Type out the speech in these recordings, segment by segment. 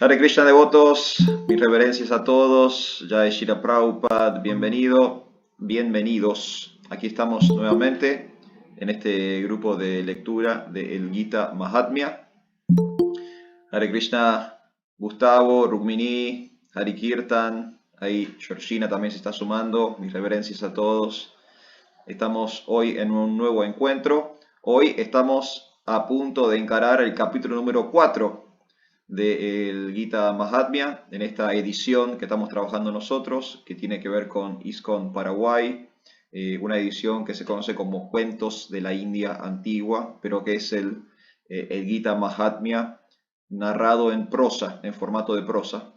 Hare Krishna devotos, mis reverencias a todos. Jai Shila Prabhupada, bienvenido, bienvenidos. Aquí estamos nuevamente en este grupo de lectura del Gita Mahatmya. Hare Krishna, Gustavo, Rukmini, Hari Kirtan, ahí Georgina también se está sumando. Mis reverencias a todos. Estamos hoy en un nuevo encuentro. Hoy estamos a punto de encarar el capítulo número 4 del Gita Mahatmya, en esta edición que estamos trabajando nosotros, que tiene que ver con ISKCON Paraguay, una edición que se conoce como Cuentos de la India Antigua, pero que es el Gita Mahatmya narrado en prosa, en formato de prosa.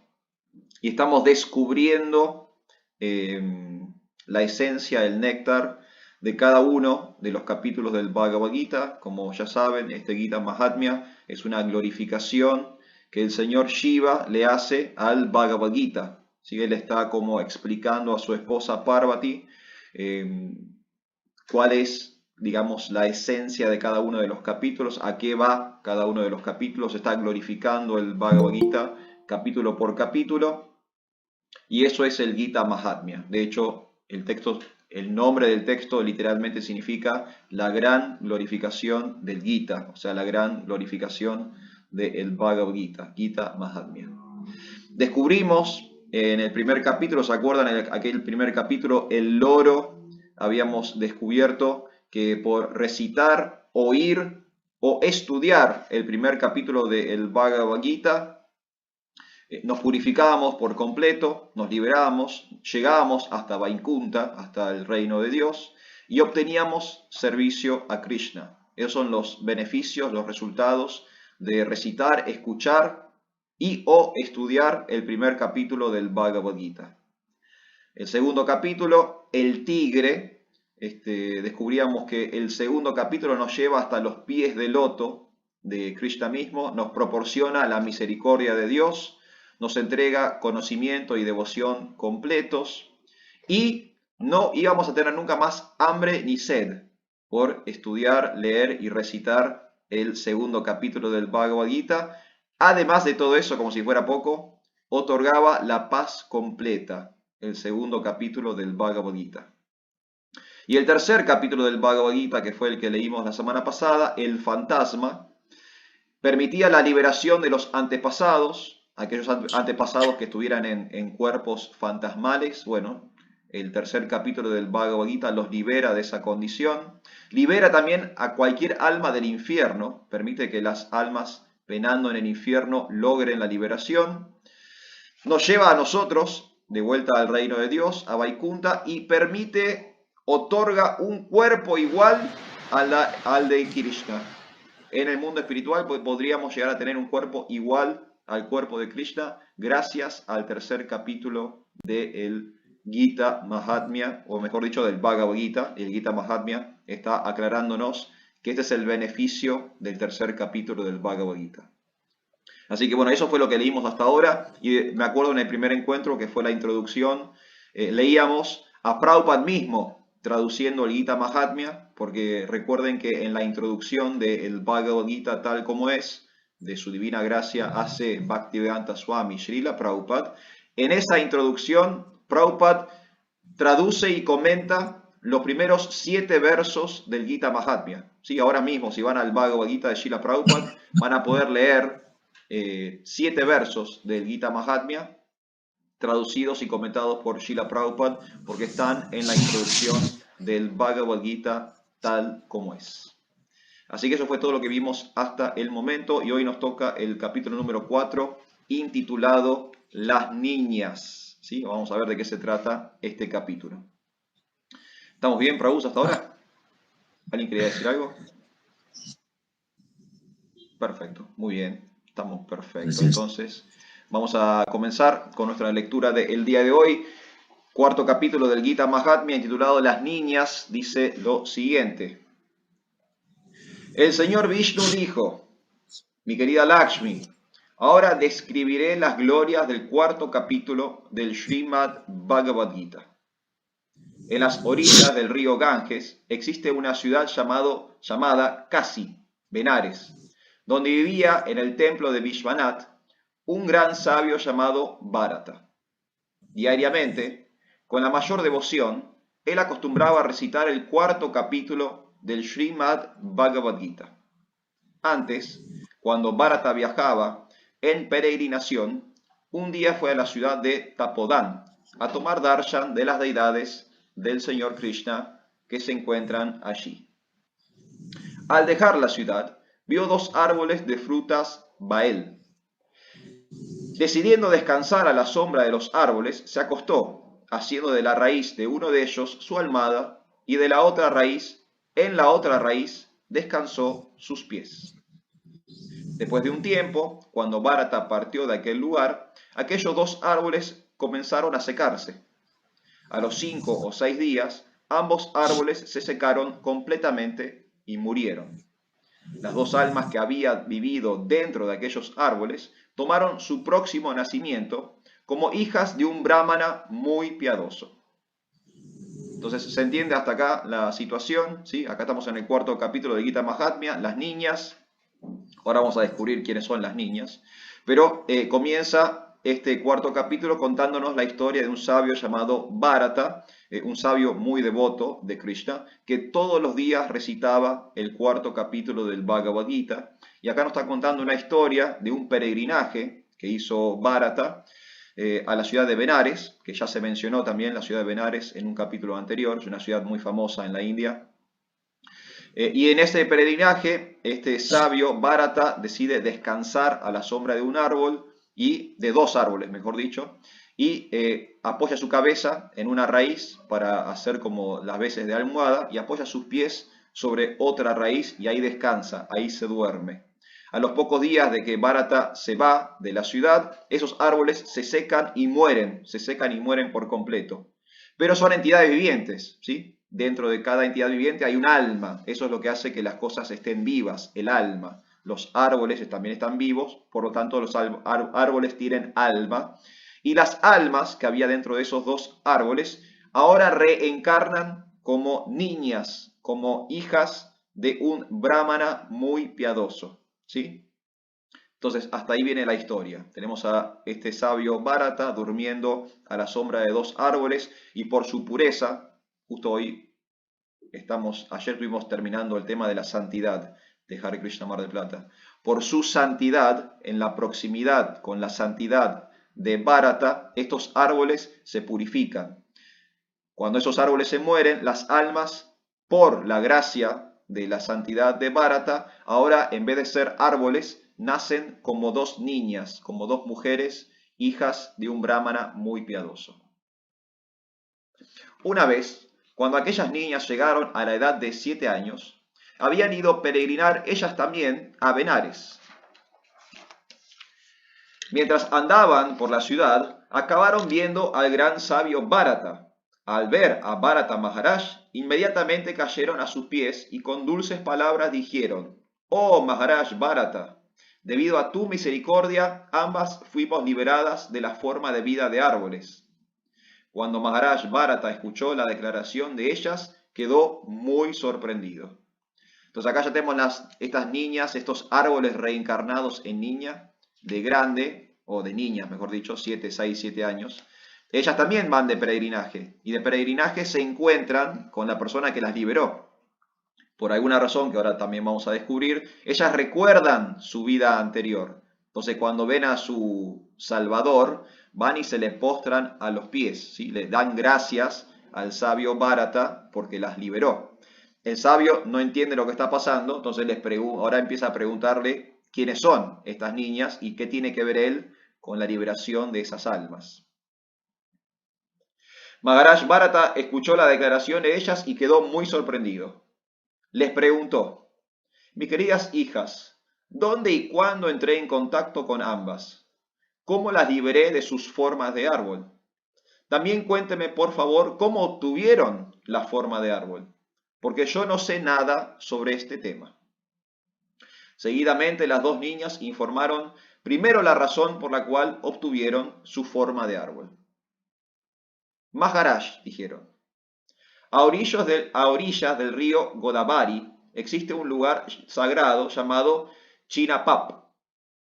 Y estamos descubriendo la esencia, el néctar de cada uno de los capítulos del Bhagavad Gita. Como ya saben, este Gita Mahatmya es una glorificación que el señor Shiva le hace al Bhagavad Gita. ¿Sí? Él está como explicando a su esposa Parvati cuál es, digamos, la esencia de cada uno de los capítulos, a qué va cada uno de los capítulos. Está glorificando el Bhagavad Gita capítulo por capítulo, y eso es el Gita Mahatmya. De hecho, el nombre del texto literalmente significa la gran glorificación del Gita, o sea, la gran glorificación del Bhagavad Gita, Gita Mahatmya. Descubrimos en el primer capítulo, ¿se acuerdan? En aquel primer capítulo, el loro, habíamos descubierto que por recitar, oír o estudiar el primer capítulo del Bhagavad Gita, nos purificábamos por completo, nos liberábamos, llegábamos hasta Vaikunta, hasta el reino de Dios, y obteníamos servicio a Krishna. Esos son los beneficios, los resultados de recitar, escuchar y o estudiar el primer capítulo del Bhagavad Gita. El segundo capítulo, el tigre, descubríamos que el segundo capítulo nos lleva hasta los pies del loto de Krishna mismo, nos proporciona la misericordia de Dios, nos entrega conocimiento y devoción completos, y no íbamos a tener nunca más hambre ni sed por estudiar, leer y recitar el segundo capítulo del Bhagavad Gita. Además de todo eso, como si fuera poco, otorgaba la paz completa, el segundo capítulo del Bhagavad Gita. Y el tercer capítulo del Bhagavad Gita, que fue el que leímos la semana pasada, el fantasma, permitía la liberación de los antepasados, aquellos antepasados que estuvieran en cuerpos fantasmales. Bueno, el tercer capítulo del Bhagavad Gita los libera de esa condición. Libera también a cualquier alma del infierno, permite que las almas penando en el infierno logren la liberación. Nos lleva a nosotros de vuelta al reino de Dios, a Vaikunta, y otorga un cuerpo igual al de Krishna. En el mundo espiritual podríamos llegar a tener un cuerpo igual al cuerpo de Krishna gracias al tercer capítulo del Gita Mahatmya, o mejor dicho, del Bhagavad Gita. El Gita Mahatmya está aclarándonos que este es el beneficio del tercer capítulo del Bhagavad Gita. Así que bueno, eso fue lo que leímos hasta ahora, y me acuerdo en el primer encuentro, que fue la introducción, leíamos a Prabhupada mismo traduciendo el Gita Mahatmya, porque recuerden que en la introducción del Bhagavad Gita tal como es, de su divina gracia, hace Bhaktivedanta Swami Srila Prabhupada. En esa introducción, Prabhupada traduce y comenta los primeros 7 versos del Gita Mahatmya. ¿Sí? Ahora mismo, si van al Bhagavad Gita de Srila Prabhupada, van a poder leer 7 versos del Gita Mahatmya, traducidos y comentados por Srila Prabhupada, porque están en la introducción del Bhagavad Gita tal como es. Así que eso fue todo lo que vimos hasta el momento, y hoy nos toca el capítulo número 4, intitulado Las Niñas. ¿Sí? Vamos a ver de qué se trata este capítulo. ¿Estamos bien, Prabhu, hasta ahora? ¿Alguien quería decir algo? Perfecto, muy bien, estamos perfectos. Entonces, vamos a comenzar con nuestra lectura del día de hoy. Cuarto capítulo del Gita Mahatmya, intitulado Las Niñas, dice lo siguiente. El señor Vishnu dijo: mi querida Lakshmi, ahora describiré las glorias del cuarto capítulo del Srimad Bhagavad Gita. En las orillas del río Ganges existe una ciudad llamada Kasi, Benares, donde vivía en el templo de Vishwanath un gran sabio llamado Bharata. Diariamente, con la mayor devoción, él acostumbraba a recitar el cuarto capítulo del Srimad Bhagavad Gita. Antes, cuando Bharata viajaba en peregrinación, un día fue a la ciudad de Tapodan a tomar darshan de las deidades del Señor Krishna que se encuentran allí. Al dejar la ciudad, vio dos árboles de frutas Bael. Decidiendo descansar a la sombra de los árboles, se acostó, haciendo de la raíz de uno de ellos su almohada y de la otra raíz, en la otra raíz, descansó sus pies. Después de un tiempo, cuando Bharata partió de aquel lugar, aquellos dos árboles comenzaron a secarse. A los 5 o 6 días, ambos árboles se secaron completamente y murieron. Las dos almas que habían vivido dentro de aquellos árboles tomaron su próximo nacimiento como hijas de un brahmana muy piadoso. Entonces se entiende hasta acá la situación, ¿sí? Acá estamos en el cuarto capítulo de Gita Mahatmya, las niñas. Ahora vamos a descubrir quiénes son las niñas. Pero comienza este cuarto capítulo contándonos la historia de un sabio llamado Bharata, un sabio muy devoto de Krishna, que todos los días recitaba el cuarto capítulo del Bhagavad Gita. Y acá nos está contando una historia de un peregrinaje que hizo Bharata a la ciudad de Benares, que ya se mencionó también la ciudad de Benares en un capítulo anterior, es una ciudad muy famosa en la India. Y en ese peregrinaje, este sabio Bharata decide descansar a la sombra de un árbol, y de dos árboles, mejor dicho, y apoya su cabeza en una raíz para hacer como las veces de almohada, y apoya sus pies sobre otra raíz, y ahí descansa, ahí se duerme. A los pocos días de que Bharata se va de la ciudad, esos árboles se secan y mueren por completo. Pero son entidades vivientes, ¿sí? Dentro de cada entidad viviente hay un alma. Eso es lo que hace que las cosas estén vivas, el alma. Los árboles también están vivos, por lo tanto los árboles tienen alma. Y las almas que había dentro de esos dos árboles ahora reencarnan como niñas, como hijas de un brahmana muy piadoso, ¿sí? Entonces, hasta ahí viene la historia. Tenemos a este sabio Bharata durmiendo a la sombra de dos árboles, y por su pureza, justo hoy ayer estuvimos terminando el tema de la santidad de Hare Krishna Mar del Plata. Por su santidad, en la proximidad con la santidad de Bharata, estos árboles se purifican. Cuando esos árboles se mueren, las almas, por la gracia de la santidad de Bharata, ahora en vez de ser árboles, nacen como dos niñas, como dos mujeres, hijas de un brahmana muy piadoso. Una vez, cuando aquellas niñas llegaron a la edad de 7 años, habían ido a peregrinar ellas también a Benares. Mientras andaban por la ciudad, acabaron viendo al gran sabio Bharata. Al ver a Bharata Maharaj, inmediatamente cayeron a sus pies y con dulces palabras dijeron: «Oh Maharaj Bharata, debido a tu misericordia, ambas fuimos liberadas de la forma de vida de árboles». Cuando Maharaj Bharata escuchó la declaración de ellas, quedó muy sorprendido. Entonces acá ya tenemos estas niñas, estos árboles reencarnados en niña, de grande, o de niñas, mejor dicho, 7, 6, 7 años. Ellas también van de peregrinaje, y de peregrinaje se encuentran con la persona que las liberó. Por alguna razón que ahora también vamos a descubrir, ellas recuerdan su vida anterior. Entonces cuando ven a su Salvador, van y se le postran a los pies, ¿sí? Le dan gracias al sabio Bharata porque las liberó. El sabio no entiende lo que está pasando, entonces ahora empieza a preguntarle quiénes son estas niñas y qué tiene que ver él con la liberación de esas almas. Maharaj Bharata escuchó la declaración de ellas y quedó muy sorprendido. Les preguntó: «Mis queridas hijas, ¿dónde y cuándo entré en contacto con ambas? ¿Cómo las liberé de sus formas de árbol? También cuénteme, por favor, cómo obtuvieron la forma de árbol, porque yo no sé nada sobre este tema». Seguidamente las dos niñas informaron primero la razón por la cual obtuvieron su forma de árbol. «Maharaj», dijeron, a orillas del río Godavari existe un lugar sagrado llamado Chinapap.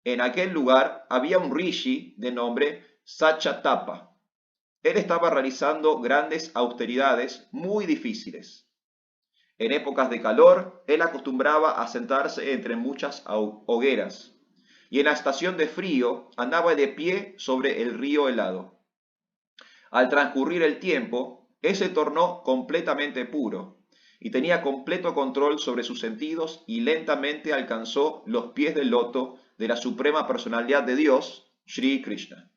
En aquel lugar había un rishi de nombre Sachatapa. Él estaba realizando grandes austeridades muy difíciles. En épocas de calor, él acostumbraba a sentarse entre muchas hogueras, y en la estación de frío andaba de pie sobre el río helado. Al transcurrir el tiempo, él se tornó completamente puro y tenía completo control sobre sus sentidos y lentamente alcanzó los pies del loto de la suprema personalidad de Dios, Sri Krishna.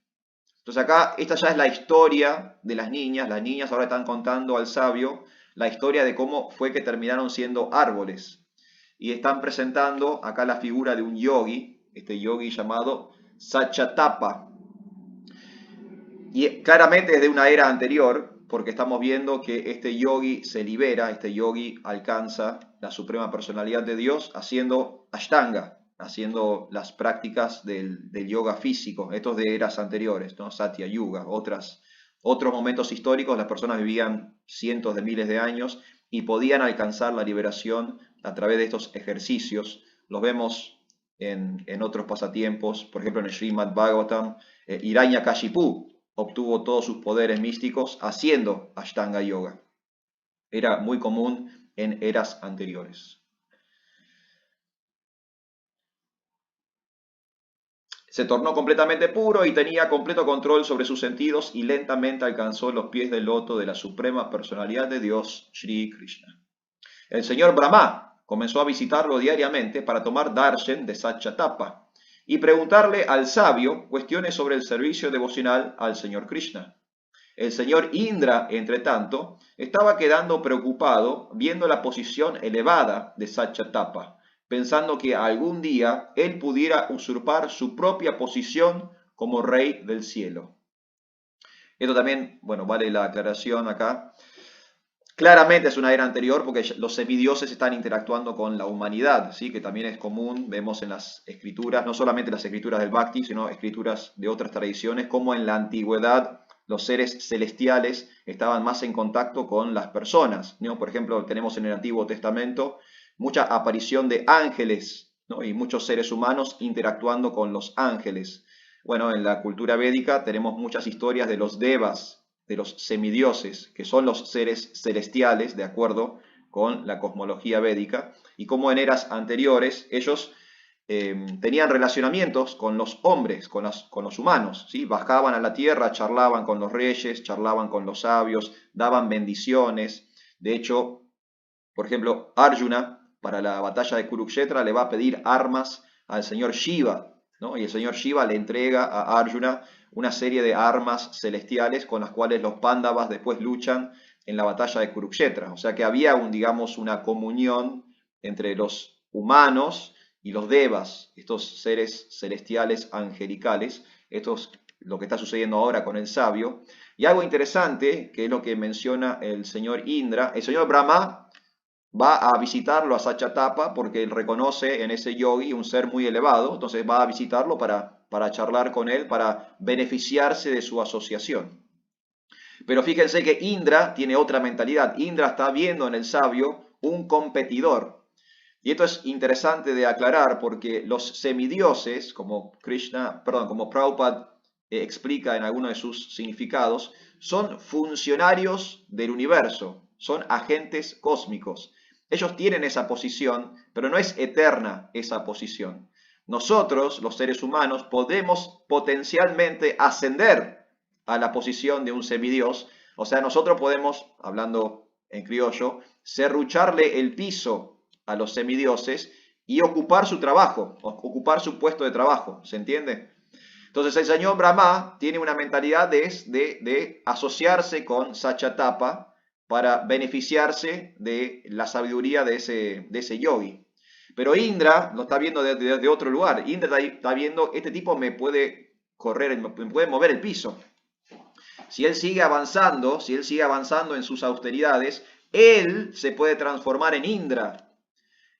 Entonces acá, esta ya es la historia de las niñas. Las niñas ahora están contando al sabio la historia de cómo fue que terminaron siendo árboles. Y están presentando acá la figura de un yogi, este yogi llamado Sachatapa. Y claramente es de una era anterior, porque estamos viendo que este yogi se libera, este yogi alcanza la suprema personalidad de Dios haciendo ashtanga, haciendo las prácticas del yoga físico. Estos de eras anteriores, ¿no? Satya Yuga, otros momentos históricos, las personas vivían cientos de miles de años y podían alcanzar la liberación a través de estos ejercicios. Los vemos en otros pasatiempos, por ejemplo en el Srimad Bhagavatam, Hiranyakashipu obtuvo todos sus poderes místicos haciendo Ashtanga Yoga. Era muy común en eras anteriores. Se tornó completamente puro y tenía completo control sobre sus sentidos y lentamente alcanzó los pies del loto de la suprema personalidad de Dios, Sri Krishna. El señor Brahma comenzó a visitarlo diariamente para tomar darshan de Sachatapa y preguntarle al sabio cuestiones sobre el servicio devocional al señor Krishna. El señor Indra, entre tanto, estaba quedando preocupado viendo la posición elevada de Sachatapa, pensando que algún día él pudiera usurpar su propia posición como rey del cielo. Esto también, bueno, vale la aclaración acá. Claramente es una era anterior porque los semidioses están interactuando con la humanidad, ¿sí? Que también es común, vemos en las escrituras, no solamente las escrituras del Bhakti, sino escrituras de otras tradiciones, como en la antigüedad los seres celestiales estaban más en contacto con las personas, ¿no? Por ejemplo, tenemos en el Antiguo Testamento mucha aparición de ángeles, ¿no? Y muchos seres humanos interactuando con los ángeles. Bueno, en la cultura védica tenemos muchas historias de los devas, de los semidioses, que son los seres celestiales, de acuerdo con la cosmología védica, y como en eras anteriores ellos tenían relacionamientos con los hombres, con los humanos, ¿sí? Bajaban a la tierra, charlaban con los reyes, charlaban con los sabios, daban bendiciones. De hecho, por ejemplo, Arjuna, para la batalla de Kurukshetra, le va a pedir armas al señor Shiva, ¿no? Y el señor Shiva le entrega a Arjuna una serie de armas celestiales con las cuales los Pándavas después luchan en la batalla de Kurukshetra. O sea que había digamos, una comunión entre los humanos y los devas, estos seres celestiales angelicales. Esto es lo que está sucediendo ahora con el sabio. Y algo interesante, que es lo que menciona el señor Indra, el señor Brahma va a visitarlo a Sachatapa porque él reconoce en ese yogi un ser muy elevado, entonces va a visitarlo para charlar con él, para beneficiarse de su asociación. Pero fíjense que Indra tiene otra mentalidad. Indra está viendo en el sabio un competidor. Y esto es interesante de aclarar porque los semidioses, como como Prabhupada explica en alguno de sus significados, son funcionarios del universo, son agentes cósmicos. Ellos tienen esa posición, pero no es eterna esa posición. Nosotros, los seres humanos, podemos potencialmente ascender a la posición de un semidios. O sea, nosotros podemos, hablando en criollo, serrucharle el piso a los semidioses y ocupar su trabajo, ocupar su puesto de trabajo, ¿se entiende? Entonces el señor Brahma tiene una mentalidad de asociarse con Sachatapa para beneficiarse de la sabiduría de ese yogi. Pero Indra lo está viendo desde otro lugar. Indra está viendo, este tipo me puede correr, me puede mover el piso. Si él sigue avanzando en sus austeridades, él se puede transformar en Indra.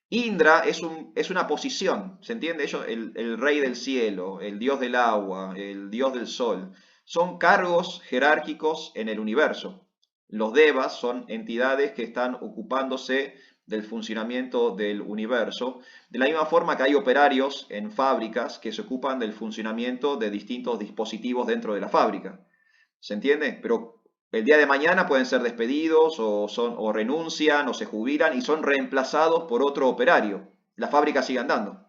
Indra es una posición, ¿se entiende? El rey del cielo, el dios del agua, el dios del sol, son cargos jerárquicos en el universo. Los devas son entidades que están ocupándose del funcionamiento del universo, de la misma forma que hay operarios en fábricas que se ocupan del funcionamiento de distintos dispositivos dentro de la fábrica. ¿Se entiende? Pero el día de mañana pueden ser despedidos o renuncian o se jubilan y son reemplazados por otro operario. La fábrica sigue andando.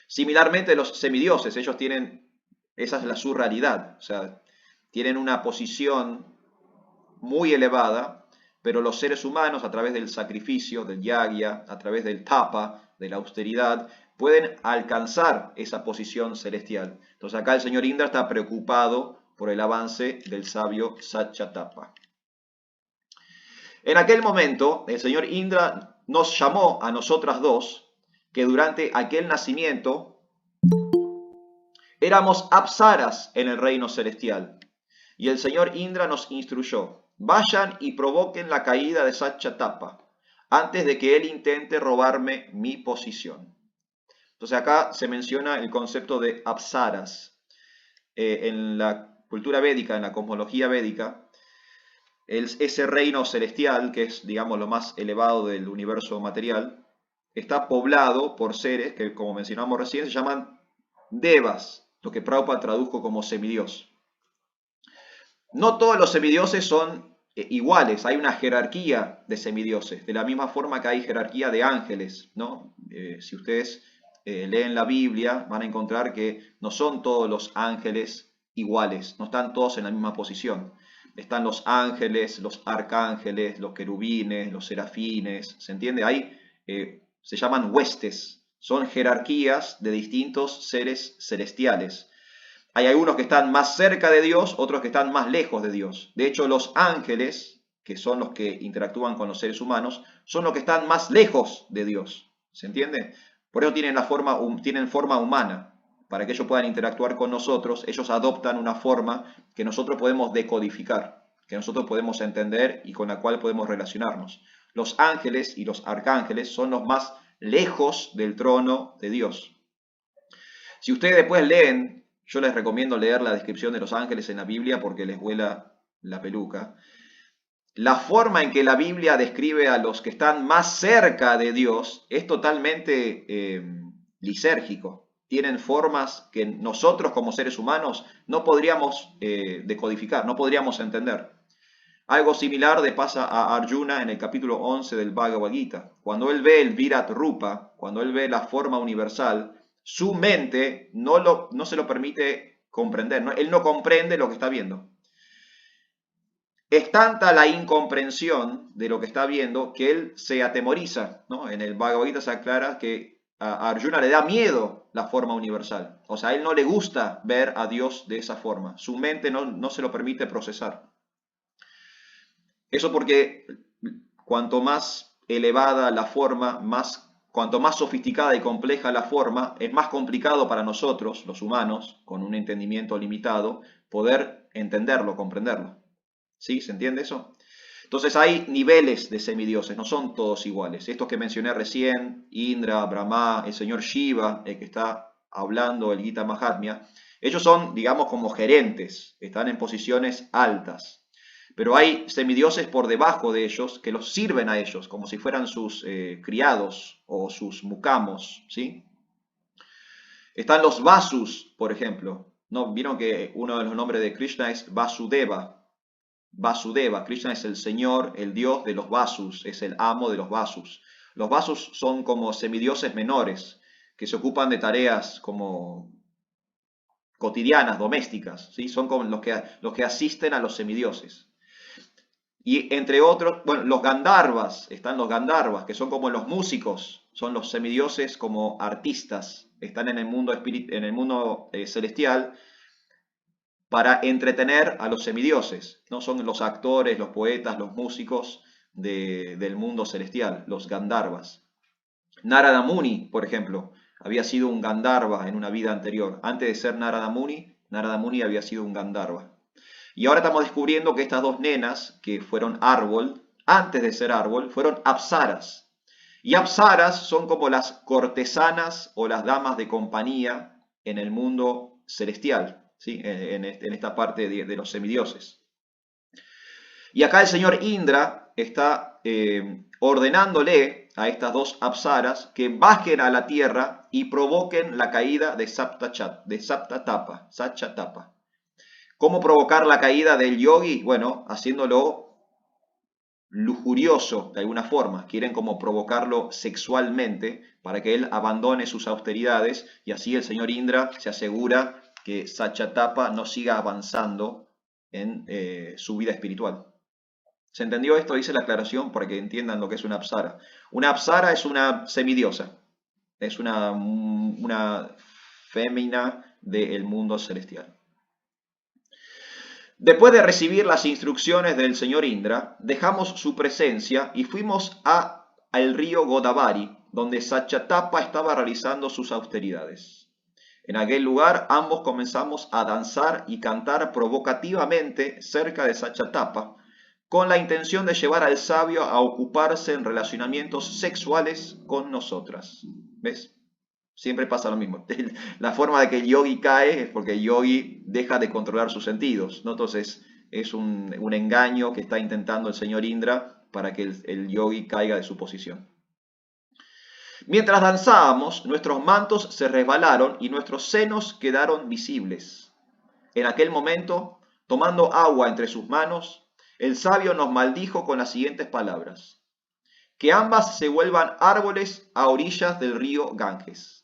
Similarmente los semidioses, ellos tienen, esa es su realidad, o sea, tienen una posición muy elevada, pero los seres humanos a través del sacrificio, del yagya, a través del tapa, de la austeridad, pueden alcanzar esa posición celestial. Entonces acá el señor Indra está preocupado por el avance del sabio Satchatapa. En aquel momento, el señor Indra nos llamó a nosotras dos, que durante aquel nacimiento éramos apsaras en el reino celestial. Y el señor Indra nos instruyó: vayan y provoquen la caída de Satchatapa antes de que él intente robarme mi posición. Entonces acá se menciona el concepto de apsaras. En la cultura védica, en la cosmología védica, ese reino celestial, que es, digamos, lo más elevado del universo material, está poblado por seres que, como mencionamos recién, se llaman devas, lo que Prabhupada tradujo como semidios. No todos los semidioses son iguales, hay una jerarquía de semidioses, de la misma forma que hay jerarquía de ángeles, ¿no? Si ustedes leen la Biblia, van a encontrar que no son todos los ángeles iguales, no están todos en la misma posición. Están los ángeles, los arcángeles, los querubines, los serafines, ¿se entiende? Ahí se llaman huestes, son jerarquías de distintos seres celestiales. Hay algunos que están más cerca de Dios, otros que están más lejos de Dios. De hecho, los ángeles, que son los que interactúan con los seres humanos, son los que están más lejos de Dios. ¿Se entiende? Por eso tienen forma humana. Para que ellos puedan interactuar con nosotros, ellos adoptan una forma que nosotros podemos decodificar, que nosotros podemos entender y con la cual podemos relacionarnos. Los ángeles y los arcángeles son los más lejos del trono de Dios. Si ustedes después leen, yo les recomiendo leer la descripción de los ángeles en la Biblia porque les vuela la peluca. La forma en que la Biblia describe a los que están más cerca de Dios es totalmente lisérgico. Tienen formas que nosotros como seres humanos no podríamos decodificar, no podríamos entender. Algo similar le pasa a Arjuna en el capítulo 11 del Bhagavad Gita. Cuando él ve el Virat Rupa, cuando él ve la forma universal, su mente no se lo permite comprender, ¿no? Él no comprende lo que está viendo. Es tanta la incomprensión de lo que está viendo que él se atemoriza, ¿no? En el Bhagavad Gita se aclara que a Arjuna le da miedo la forma universal. O sea, a él no le gusta ver a Dios de esa forma. Su mente no se lo permite procesar. Eso porque cuanto más elevada la forma, cuanto más sofisticada y compleja la forma, es más complicado para nosotros, los humanos, con un entendimiento limitado, poder entenderlo, comprenderlo. ¿Sí? ¿Se entiende eso? Entonces hay niveles de semidioses, no son todos iguales. Estos que mencioné recién, Indra, Brahma, el señor Shiva, el que está hablando el Gita Mahatmya, ellos son, digamos, como gerentes, están en posiciones altas. Pero hay semidioses por debajo de ellos que los sirven a ellos, como si fueran sus criados o sus mucamos, ¿sí? Están los Vasus, por ejemplo. ¿No? Vieron que uno de los nombres de Krishna es Vasudeva. Vasudeva, Krishna es el señor, el dios de los Vasus, es el amo de los Vasus. Los Vasus son como semidioses menores que se ocupan de tareas como cotidianas, domésticas, ¿sí? Son como los que asisten a los semidioses. Y entre otros, bueno, los Gandharvas, están los Gandharvas, que son como los músicos, son los semidioses como artistas, están en el mundo, celestial para entretener a los semidioses, ¿no? Son los actores, los poetas, los músicos del mundo celestial, los Gandharvas. Narada Muni, por ejemplo, había sido un Gandharva en una vida anterior. Antes de ser Narada Muni había sido un Gandharva. Y ahora estamos descubriendo que estas dos nenas, que fueron árbol, antes de ser árbol, fueron apsaras. Y apsaras son como las cortesanas o las damas de compañía en el mundo celestial, ¿sí? En esta parte de los semidioses. Y acá el señor Indra está ordenándole a estas dos apsaras que bajen a la tierra y provoquen la caída de Saptatapa. ¿Cómo provocar la caída del yogi? Bueno, haciéndolo lujurioso de alguna forma. Quieren como provocarlo sexualmente para que él abandone sus austeridades y así el señor Indra se asegura que Sachatapa no siga avanzando en su vida espiritual. ¿Se entendió esto? Hice la aclaración para que entiendan lo que es una apsara. Una apsara es una semidiosa, es una fémina del mundo celestial. Después de recibir las instrucciones del señor Indra, dejamos su presencia y fuimos al río Godavari, donde Sachatapa estaba realizando sus austeridades. En aquel lugar ambos comenzamos a danzar y cantar provocativamente cerca de Sachatapa, con la intención de llevar al sabio a ocuparse en relacionamientos sexuales con nosotras. ¿Ves? Siempre pasa lo mismo. La forma de que el yogi cae es porque el yogi deja de controlar sus sentidos, ¿no? Entonces es un engaño que está intentando el señor Indra para que el yogi caiga de su posición. Mientras danzábamos, nuestros mantos se resbalaron y nuestros senos quedaron visibles. En aquel momento, tomando agua entre sus manos, el sabio nos maldijo con las siguientes palabras: que ambas se vuelvan árboles a orillas del río Ganges.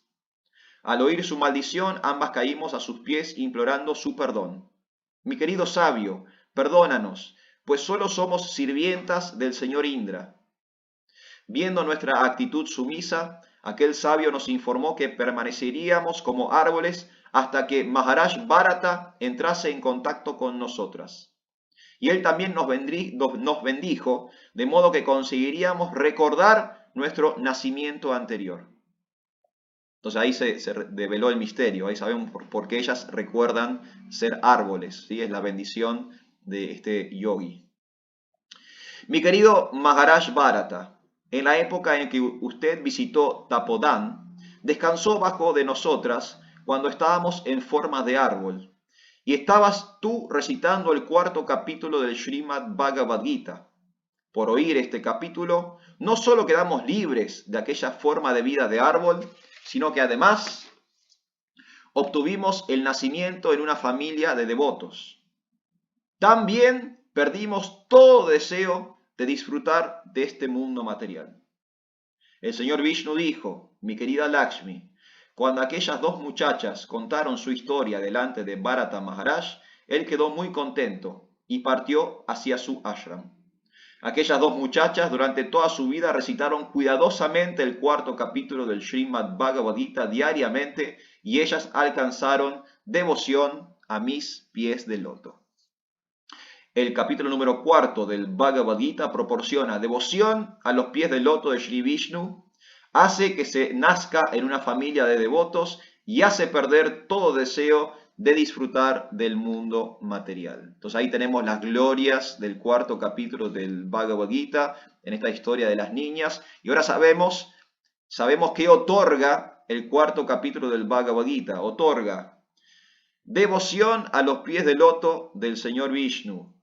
Al oír su maldición, ambas caímos a sus pies implorando su perdón. Mi querido sabio, perdónanos, pues solo somos sirvientas del señor Indra. Viendo nuestra actitud sumisa, aquel sabio nos informó que permaneceríamos como árboles hasta que Maharaj Bharata entrase en contacto con nosotras. Y él también nos bendijo, de modo que conseguiríamos recordar nuestro nacimiento anterior. Entonces ahí se develó el misterio, ahí sabemos por qué ellas recuerdan ser árboles, ¿sí? Es la bendición de este yogi. Mi querido Maharaj Bharata, en la época en que usted visitó Tapodan, descansó bajo de nosotras cuando estábamos en forma de árbol, y estabas tú recitando el 4º capítulo del Srimad Bhagavad Gita. Por oír este capítulo, no solo quedamos libres de aquella forma de vida de árbol, sino que además obtuvimos el nacimiento en una familia de devotos. También perdimos todo deseo de disfrutar de este mundo material. El señor Vishnu dijo: mi querida Lakshmi, cuando aquellas dos muchachas contaron su historia delante de Bharata Maharaj, él quedó muy contento y partió hacia su ashram. Aquellas dos muchachas durante toda su vida recitaron cuidadosamente el 4º capítulo del Srimad Bhagavad Gita diariamente y ellas alcanzaron devoción a mis pies de loto. El capítulo número 4 del Bhagavad Gita proporciona devoción a los pies del loto de Sri Vishnu, hace que se nazca en una familia de devotos y hace perder todo deseo de disfrutar del mundo material. Entonces ahí tenemos las glorias del 4º capítulo del Bhagavad Gita, en esta historia de las niñas. Y ahora sabemos qué otorga el 4º capítulo del Bhagavad Gita. Otorga devoción a los pies del loto del señor Vishnu.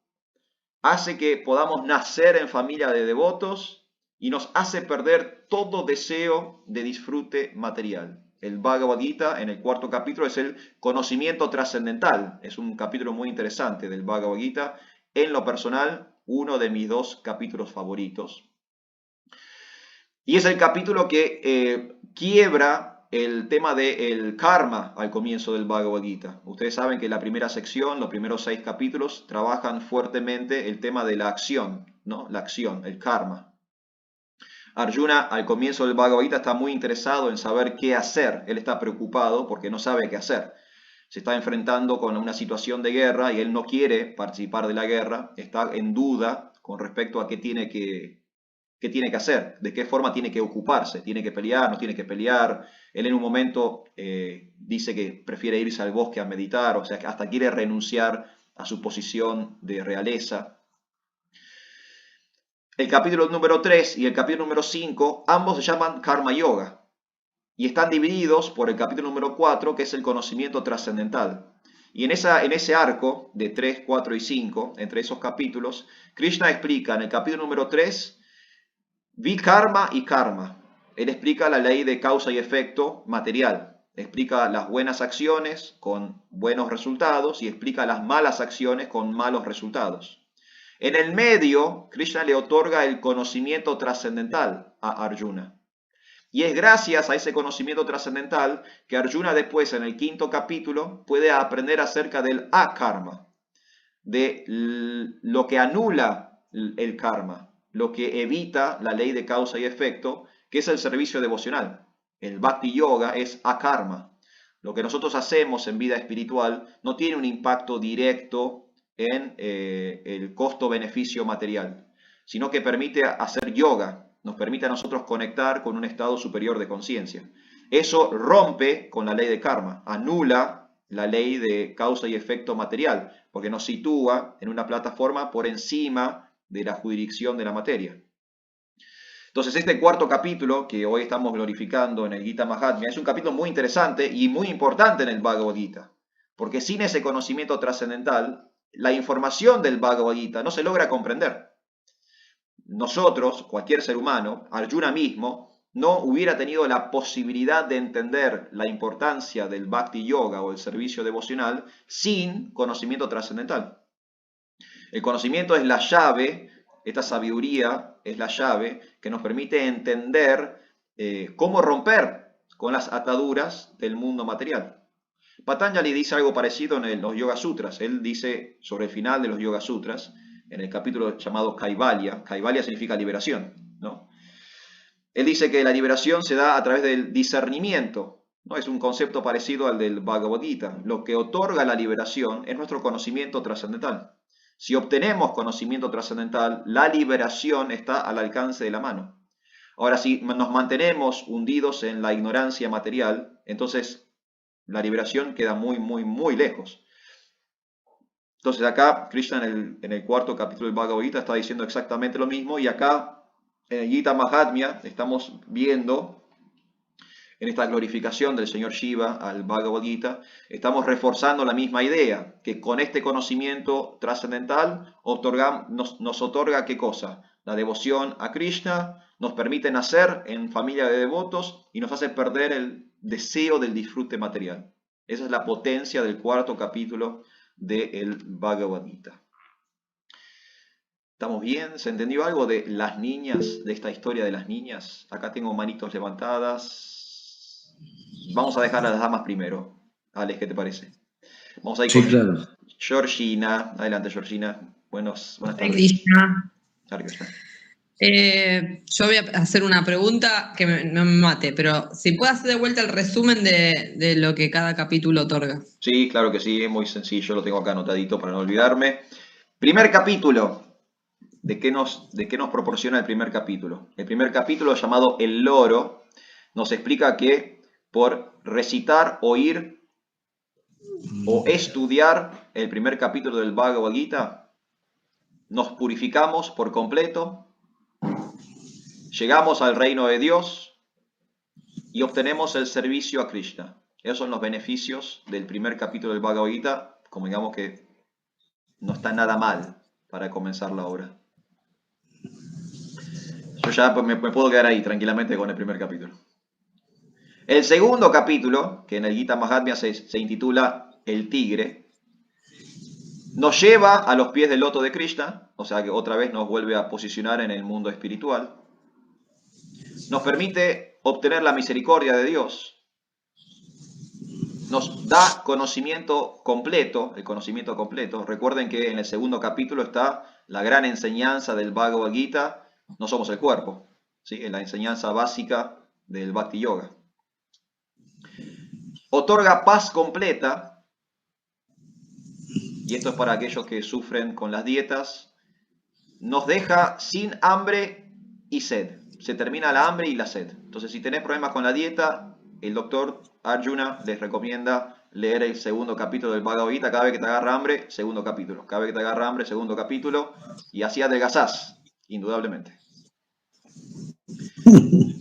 Hace que podamos nacer en familia de devotos y nos hace perder todo deseo de disfrute material. El Bhagavad Gita en el 4º capítulo es el conocimiento trascendental. Es un capítulo muy interesante del Bhagavad Gita. En lo personal, uno de mis 2 capítulos favoritos. Y es el capítulo que quiebra el tema del karma al comienzo del Bhagavad Gita. Ustedes saben que la primera sección, los primeros 6 capítulos, trabajan fuertemente el tema de la acción, ¿no? La acción, el karma. Arjuna al comienzo del Bhagavad Gita está muy interesado en saber qué hacer. Él está preocupado porque no sabe qué hacer. Se está enfrentando con una situación de guerra y él no quiere participar de la guerra. Está en duda con respecto a qué tiene que hacer, de qué forma tiene que ocuparse. ¿Tiene que pelear? ¿No tiene que pelear? Él en un momento dice que prefiere irse al bosque a meditar, o sea, que hasta quiere renunciar a su posición de realeza. El capítulo número 3 y el capítulo número 5, ambos se llaman Karma Yoga y están divididos por el capítulo número 4, que es el conocimiento trascendental. Y en ese arco de 3, 4 y 5, entre esos capítulos, Krishna explica en el capítulo número 3, Vikarma y Karma. Él explica la ley de causa y efecto material. Explica las buenas acciones con buenos resultados y explica las malas acciones con malos resultados. En el medio, Krishna le otorga el conocimiento trascendental a Arjuna. Y es gracias a ese conocimiento trascendental que Arjuna después, en el 5º capítulo, puede aprender acerca del akarma, de lo que anula el karma, lo que evita la ley de causa y efecto, que es el servicio devocional. El Bhakti Yoga es akarma. Lo que nosotros hacemos en vida espiritual no tiene un impacto directo en el costo-beneficio material, sino que permite hacer yoga, nos permite a nosotros conectar con un estado superior de conciencia. Eso rompe con la ley de karma, anula la ley de causa y efecto material, porque nos sitúa en una plataforma por encima de la jurisdicción de la materia. Entonces, este 4º capítulo que hoy estamos glorificando en el Gita Mahatmya es un capítulo muy interesante y muy importante en el Bhagavad Gita, porque sin ese conocimiento trascendental, la información del Bhagavad Gita no se logra comprender. Nosotros, cualquier ser humano, Arjuna mismo, no hubiera tenido la posibilidad de entender la importancia del Bhakti Yoga o el servicio devocional sin conocimiento trascendental. El conocimiento es la llave, esta sabiduría es la llave que nos permite entender cómo romper con las ataduras del mundo material. Patanjali dice algo parecido en los Yoga Sutras. Él dice sobre el final de los Yoga Sutras, en el capítulo llamado Kaivalya. Kaivalya significa liberación, ¿no? Él dice que la liberación se da a través del discernimiento, ¿no? Es un concepto parecido al del Bhagavad Gita. Lo que otorga la liberación es nuestro conocimiento trascendental. Si obtenemos conocimiento trascendental, la liberación está al alcance de la mano. Ahora, si nos mantenemos hundidos en la ignorancia material, entonces la liberación queda muy, muy, muy lejos. Entonces acá Krishna en el 4º capítulo del Bhagavad Gita está diciendo exactamente lo mismo, y acá en el Gita Mahatmya estamos viendo, en esta glorificación del Señor Shiva al Bhagavad Gita, estamos reforzando la misma idea, que con este conocimiento trascendental nos otorga ¿qué cosa? La devoción a Krishna, nos permite nacer en familia de devotos y nos hace perder el deseo del disfrute material. Esa es la potencia del 4º capítulo del Bhagavad Gita. ¿Estamos bien? ¿Se entendió algo de las niñas, de esta historia de las niñas? Acá tengo manitos levantadas. Vamos a dejar a las damas primero. Alex, ¿qué te parece? Vamos a ir con claro. Georgina. Adelante, Georgina. Buenas Hare tardes. Krishna. Hare Krishna. Yo voy a hacer una pregunta que no me mate, pero si puedo hacer de vuelta el resumen de lo que cada capítulo otorga. Sí, claro que sí, es muy sencillo, lo tengo acá anotadito para no olvidarme. Primer capítulo. ¿De qué nos proporciona el primer capítulo? El primer capítulo, llamado El Loro, nos explica que por recitar, oír o estudiar el primer capítulo del Bhagavad Gita, nos purificamos por completo, llegamos al reino de Dios y obtenemos el servicio a Krishna. Esos son los beneficios del primer capítulo del Bhagavad Gita, como digamos que no está nada mal para comenzar la obra. Yo ya me puedo quedar ahí tranquilamente con el primer capítulo. El segundo capítulo, que en el Gita Mahatmya se intitula El Tigre, nos lleva a los pies del loto de Krishna, o sea que otra vez nos vuelve a posicionar en el mundo espiritual. Nos permite obtener la misericordia de Dios. Nos da conocimiento completo, el conocimiento completo. Recuerden que en el segundo capítulo está la gran enseñanza del Bhagavad Gita. No somos el cuerpo, ¿sí? Es la enseñanza básica del Bhakti Yoga. Otorga paz completa, y esto es para aquellos que sufren con las dietas. Nos deja sin hambre y sed. Se termina la hambre y la sed. Entonces, si tenés problemas con la dieta, el doctor Arjuna les recomienda leer el segundo capítulo del Bhagavad Gita. Cada vez que te agarra hambre, segundo capítulo. Cada vez que te agarra hambre, segundo capítulo. Y así adelgazás, indudablemente.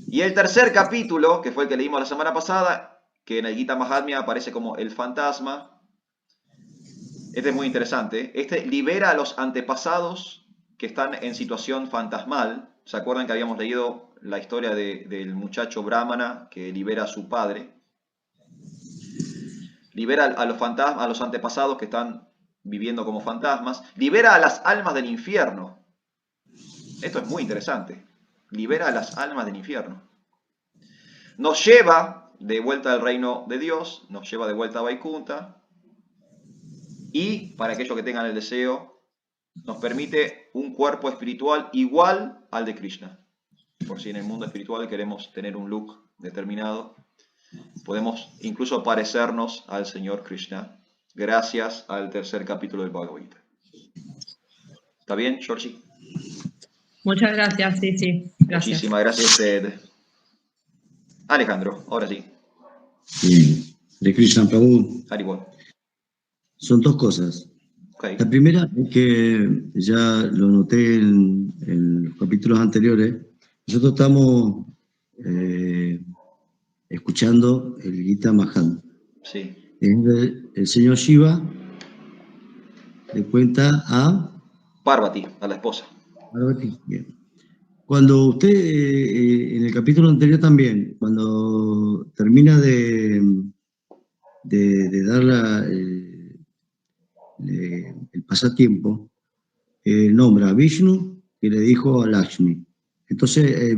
Y el tercer capítulo, que fue el que leímos la semana pasada, que en el Gita Mahatmya aparece como el fantasma, Este es muy interesante. Este libera a los antepasados que están en situación fantasmal. ¿Se acuerdan que habíamos leído la historia del muchacho brahmana que libera a su padre? Libera a los fantasmas, a los antepasados que están viviendo como fantasmas. Libera a las almas del infierno. Esto es muy interesante. Libera a las almas del infierno. Nos lleva de vuelta al reino de Dios, nos lleva de vuelta a Vaikunta. Y para aquellos que tengan el deseo, nos permite un cuerpo espiritual igual al de Krishna. Por si en el mundo espiritual queremos tener un look determinado, podemos incluso parecernos al Señor Krishna, gracias al tercer capítulo del Bhagavad Gita. ¿Está bien, Georgie? Muchas gracias, sí, gracias. Muchísimas gracias a usted. Alejandro, ahora sí. Bien. De Krishna Prabhu. Haribol. Son dos cosas. Okay. La primera es que ya lo noté en los capítulos anteriores. Nosotros estamos escuchando el Gita Mahatmya. Sí. El señor Shiva le cuenta a Parvati, a la esposa. Parvati. Bien. Cuando usted, en el capítulo anterior también, cuando termina de dar el pasatiempo, nombra a Vishnu y le dijo a Lakshmi. Entonces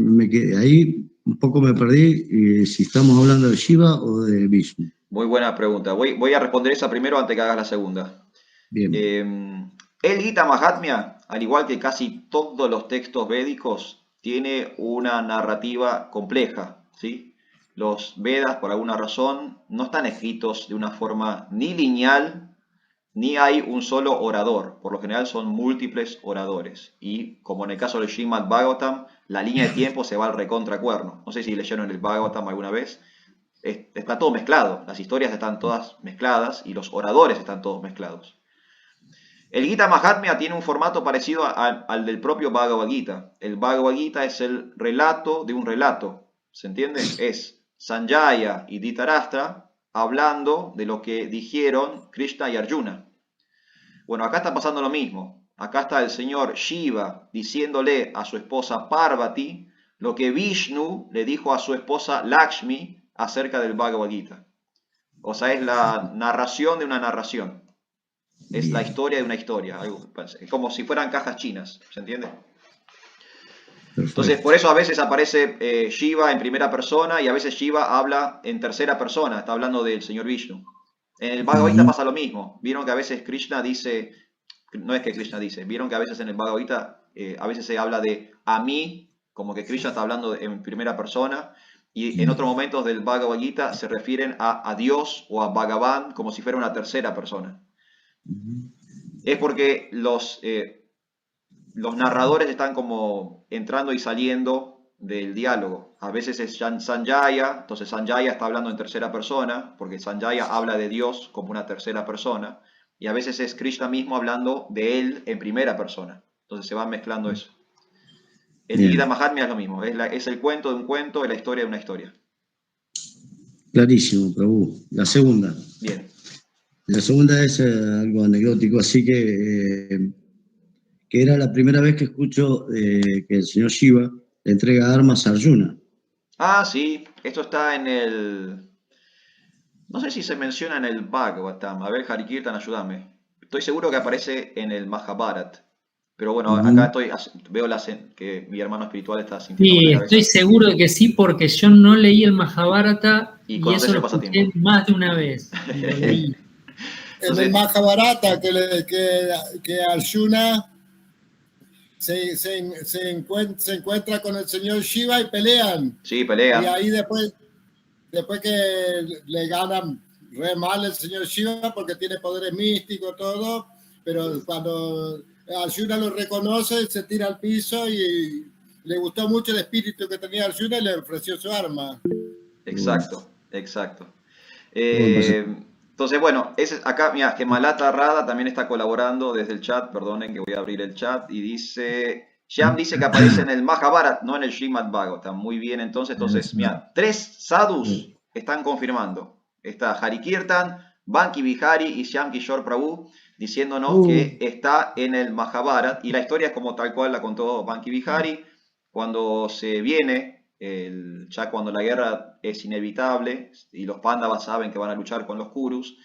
ahí un poco me perdí si estamos hablando de Shiva o de Vishnu. Muy buena pregunta. Voy a responder esa primero antes que hagas la segunda. Bien. El Gita Mahatmya, al igual que casi todos los textos védicos, tiene una narrativa compleja, ¿sí? Los Vedas, por alguna razón, no están escritos de una forma ni lineal, ni hay un solo orador. Por lo general son múltiples oradores. Y como en el caso del Srimad Bhagavatam, la línea de tiempo se va al recontracuerno. No sé si leyeron el Bhagavatam alguna vez. Está todo mezclado. Las historias están todas mezcladas y los oradores están todos mezclados. El Gita Mahatmya tiene un formato parecido al del propio Bhagavad Gita. El Bhagavad Gita es el relato de un relato. ¿Se entiende? Es Sanjaya y Dhritarashtra hablando de lo que dijeron Krishna y Arjuna. Bueno, acá está pasando lo mismo. Acá está el señor Shiva diciéndole a su esposa Parvati lo que Vishnu le dijo a su esposa Lakshmi acerca del Bhagavad Gita. O sea, es la narración de una narración. Es la historia de una historia. Es como si fueran cajas chinas. ¿Se entiende? Entonces, por eso a veces aparece Shiva en primera persona y a veces Shiva habla en tercera persona. Está hablando del señor Vishnu. En el Bhagavad Gita pasa lo mismo. Vieron que a veces Krishna dice, no es que Krishna dice, vieron que a veces en el Bhagavad Gita a veces se habla de a mí, como que Krishna está hablando en primera persona, y en otros momentos del Bhagavad Gita se refieren a Dios o a Bhagavan como si fuera una tercera persona. Es porque los narradores están como entrando y saliendo del diálogo. A veces es Sanjaya, entonces Sanjaya está hablando en tercera persona, porque Sanjaya habla de Dios como una tercera persona, y a veces es Krishna mismo hablando de él en primera persona. Entonces se va mezclando eso. El Gita Mahatmya es lo mismo, es el cuento de un cuento, es la historia de una historia. Clarísimo, Prabhu. La segunda. Bien. La segunda es algo anecdótico, así que era la primera vez que escucho que el señor Shiva le entrega armas a Arjuna. Ah, sí, esto está en el... No sé si se menciona en el Bhagavatam. A ver, Harikirtan, ayúdame. Estoy seguro que aparece en el Mahabharat. Pero bueno, acá veo que mi hermano espiritual está sintiendo. Sí, estoy seguro de que sí, porque yo no leí el Mahabharata y eso lo escuché más de una vez. Lo leí. En el Mahabharata que Arjuna se encuentra con el señor Shiva y pelean. Sí, pelean. Y ahí después que le ganan re mal el señor Shiva porque tiene poderes místicos, todo, pero cuando Arjuna lo reconoce, se tira al piso y le gustó mucho el espíritu que tenía Arjuna y le ofreció su arma. Exacto, exacto. Entonces, bueno, acá, mira, que Malata Rada también está colaborando desde el chat, perdonen que voy a abrir el chat, y dice, Shyam dice que aparece en el Mahabharata, no en el Srimad Bhagavatam. Muy bien, entonces, mira, 3 sadhus están confirmando. Está Harikirtan, Banki Bihari y Shyam Kishore Prabhu, diciéndonos que está en el Mahabharata, y la historia es como tal cual la contó Banki Bihari, cuando se viene, ya cuando la guerra es inevitable, y los Pándavas saben que van a luchar con los Kurus,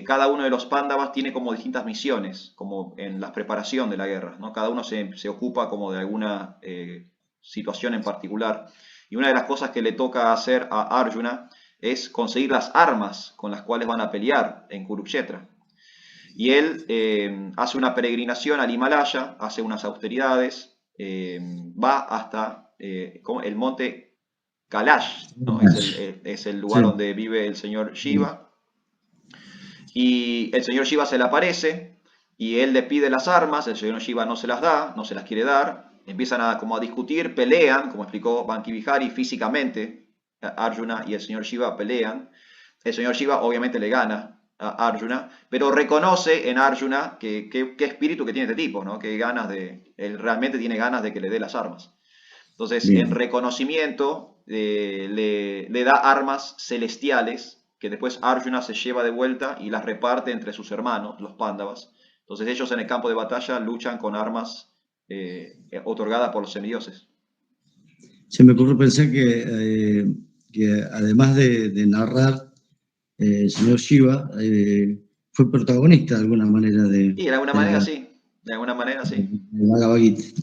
cada uno de los Pándavas tiene como distintas misiones, como en la preparación de la guerra, ¿no? Cada uno se ocupa como de alguna situación en particular. Y una de las cosas que le toca hacer a Arjuna es conseguir las armas con las cuales van a pelear en Kurukshetra. Y él hace una peregrinación al Himalaya, hace unas austeridades, va hasta el monte Kailash, ¿no? Es el lugar donde vive el señor Shiva. Y el señor Shiva se le aparece y él le pide las armas, el señor Shiva no se las da, no se las quiere dar, empiezan a discutir, pelean, como explicó Banki Bihari, físicamente, Arjuna y el señor Shiva pelean. El señor Shiva obviamente le gana a Arjuna, pero reconoce en Arjuna qué espíritu que tiene este tipo, ¿no? Él realmente tiene ganas de que le dé las armas. Entonces, en reconocimiento, le da armas celestiales que después Arjuna se lleva de vuelta y las reparte entre sus hermanos, los Pándavas. Entonces ellos en el campo de batalla luchan con armas otorgadas por los semidioses. Se me ocurre pensar que además de narrar, el señor Shiva fue protagonista de alguna manera Y de alguna manera sí, del Bhagavad Gita.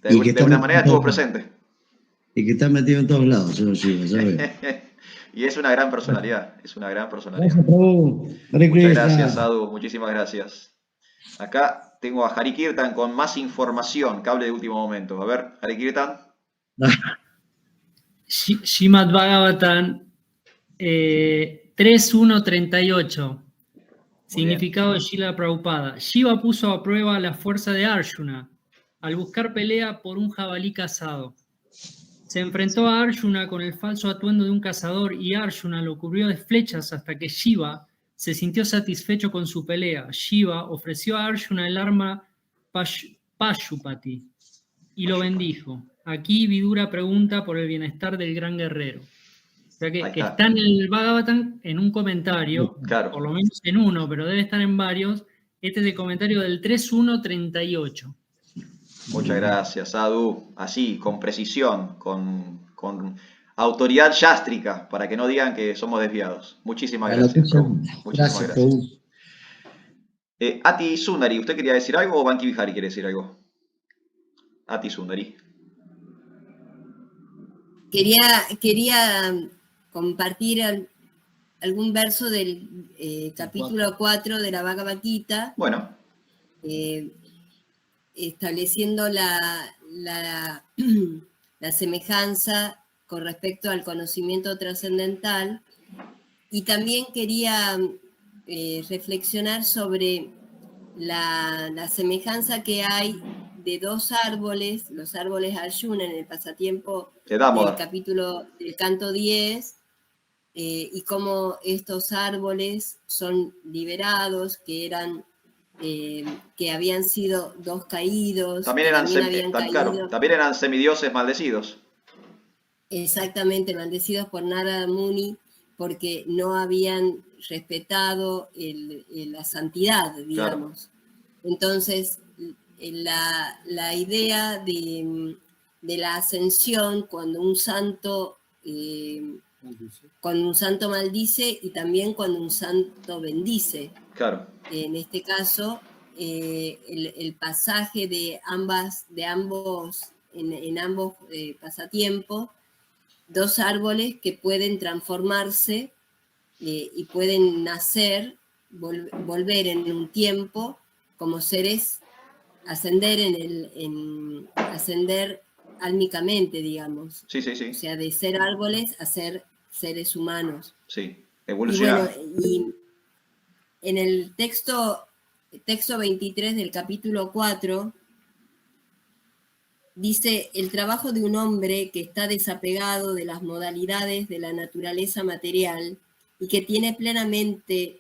De alguna manera estuvo presente. Y que está metido en todos lados, señor Shiva, ¿sabes? Y es una gran personalidad, Gracias, Prabhu. Muchas gracias, Sadhu, muchísimas gracias. Acá tengo a Hari Kirtan con más información, cable de último momento. A ver, Hari Kirtan. Srimad Bhagavatam 3.1.38. Significado de Srila Prabhupada. Shiva puso a prueba la fuerza de Arjuna al buscar pelea por un jabalí cazado. Se enfrentó a Arjuna con el falso atuendo de un cazador y Arjuna lo cubrió de flechas hasta que Shiva se sintió satisfecho con su pelea. Shiva ofreció a Arjuna el arma Pashupati y lo bendijo. Aquí Vidura pregunta por el bienestar del gran guerrero. O sea que está en el Bhagavatam en un comentario, claro. Por lo menos en uno, pero debe estar en varios. Este es el comentario del 3.1.38. Muchas gracias, Sadhu. Así, con precisión, con autoridad yástrica, para que no digan que somos desviados. Muchísimas gracias. Muchísimas gracias. Ati Sundari, ¿usted quería decir algo o Banki Bihari quiere decir algo? Ati Sundari. Quería compartir algún verso del capítulo 4 de la Bhagavad Gita. Bueno. Estableciendo la semejanza con respecto al conocimiento trascendental, y también quería reflexionar sobre la semejanza que hay de dos árboles, los árboles Arjuna en el pasatiempo del capítulo del canto 10, y cómo estos árboles son liberados, que habían sido dos caídos. También eran semidioses maldecidos. Exactamente, maldecidos por Narada Muni, porque no habían respetado la santidad, digamos. Claro. Entonces, la idea de la ascensión, cuando un santo maldice y también cuando un santo bendice. Claro. En este caso, el pasaje de ambos en ambos pasatiempos, dos árboles que pueden transformarse y pueden nacer, volver en un tiempo como seres, ascender álmicamente, digamos. Sí, sí, sí. O sea, de ser árboles a ser seres humanos. Sí, evolucionar. Y en el texto 23 del capítulo 4, dice: el trabajo de un hombre que está desapegado de las modalidades de la naturaleza material y que tiene plenamente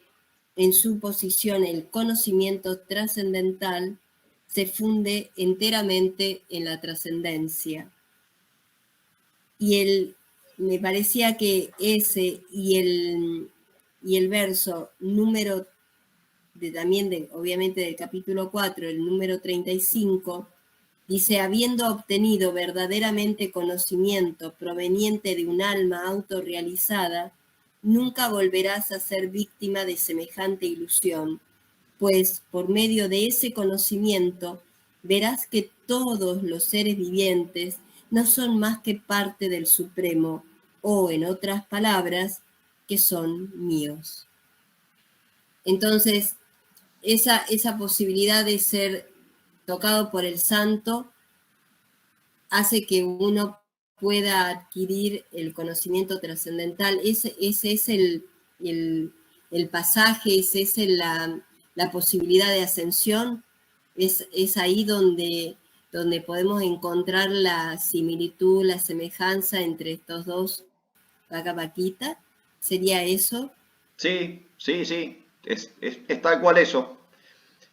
en su posición el conocimiento trascendental, se funde enteramente en la trascendencia. Y me parecía que ese y y el verso número obviamente del capítulo 4, el número 35, dice, habiendo obtenido verdaderamente conocimiento proveniente de un alma autorrealizada, nunca volverás a ser víctima de semejante ilusión, pues por medio de ese conocimiento verás que todos los seres vivientes no son más que parte del Supremo, o en otras palabras, que son míos. Entonces, esa posibilidad de ser tocado por el santo hace que uno pueda adquirir el conocimiento trascendental. Ese es el pasaje, esa es la posibilidad de ascensión. Es ahí donde podemos encontrar la similitud, la semejanza entre estos dos Bhagavad Gita. ¿Sería eso? Sí, sí, sí, es tal cual eso.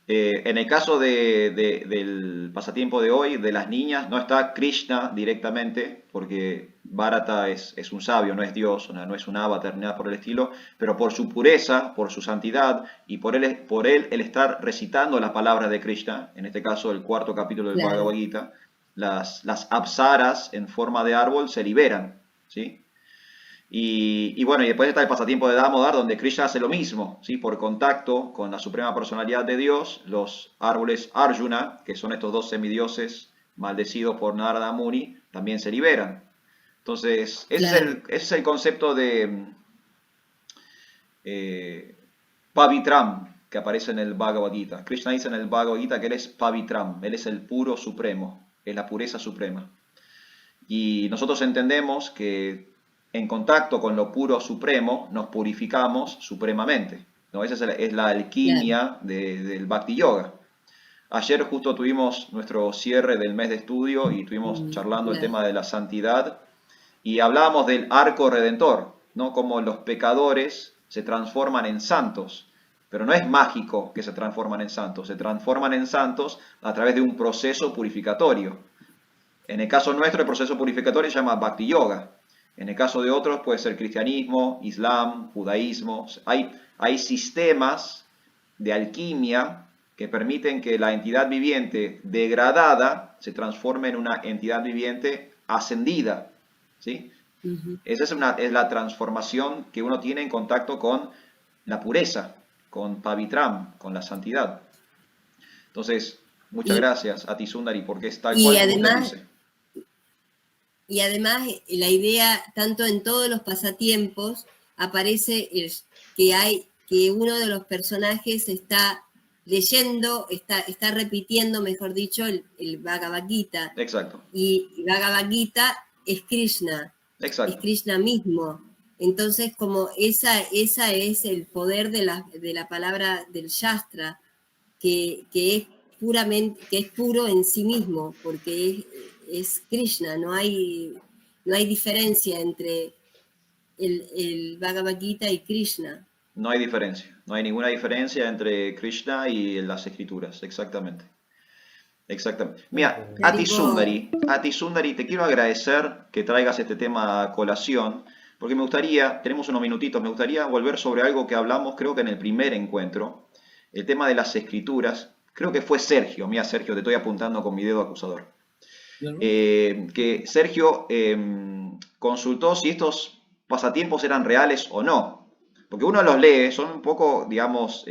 En el caso del pasatiempo de hoy, de las niñas, no está Krishna directamente, porque Bharata es un sabio, no es Dios, no es un avatar, ni nada por el estilo, pero por su pureza, por su santidad, y por él el estar recitando las palabras de Krishna, en este caso el cuarto capítulo del Claro. Bhagavad Gita, las apsaras en forma de árbol se liberan, ¿sí? Y bueno, y después está el pasatiempo de Damodar, donde Krishna hace lo mismo, ¿sí? Por contacto con la suprema personalidad de Dios, los árboles Arjuna, que son estos dos semidioses maldecidos por Narada Muni, también se liberan. Entonces, ese es el concepto de Pavitram, que aparece en el Bhagavad Gita. Krishna dice en el Bhagavad Gita que él es Pavitram, él es el puro supremo, es la pureza suprema. Y nosotros entendemos que en contacto con lo puro supremo nos purificamos supremamente, ¿no? Esa es la alquimia del Bhakti Yoga. Ayer justo tuvimos nuestro cierre del mes de estudio y estuvimos charlando el tema de la santidad y hablábamos del arco redentor, ¿no? Como los pecadores se transforman en santos, pero no es mágico que se transforman en santos, se transforman en santos a través de un proceso purificatorio. En el caso nuestro, el proceso purificatorio se llama Bhakti Yoga. En el caso de otros puede ser cristianismo, islam, judaísmo. Hay sistemas de alquimia que permiten que la entidad viviente degradada se transforme en una entidad viviente ascendida, ¿sí? Esa es la transformación que uno tiene en contacto con la pureza, con Pavitram, con la santidad. Entonces, muchas gracias a Tisundari porque es tal cual como usted dice. Y además la idea, tanto en todos los pasatiempos, aparece que uno de los personajes está leyendo, está repitiendo, mejor dicho, el Bhagavad Gita. Exacto. Y Bhagavad Gita es Krishna. Exacto. Es Krishna mismo. Entonces, como esa es el poder de la palabra del Shastra, que es puro en sí mismo, porque es Krishna, no hay diferencia entre el Bhagavad Gita y Krishna. No hay diferencia, no hay ninguna diferencia entre Krishna y las escrituras, exactamente. Exactamente. Mira, a ti Sundari, te quiero agradecer que traigas este tema a colación, porque tenemos unos minutitos, me gustaría volver sobre algo que hablamos, creo que en el primer encuentro, el tema de las escrituras. Creo que fue Sergio, mira Sergio, te estoy apuntando con mi dedo acusador. Que Sergio consultó si estos pasatiempos eran reales o no. Porque uno los lee, son un poco, digamos,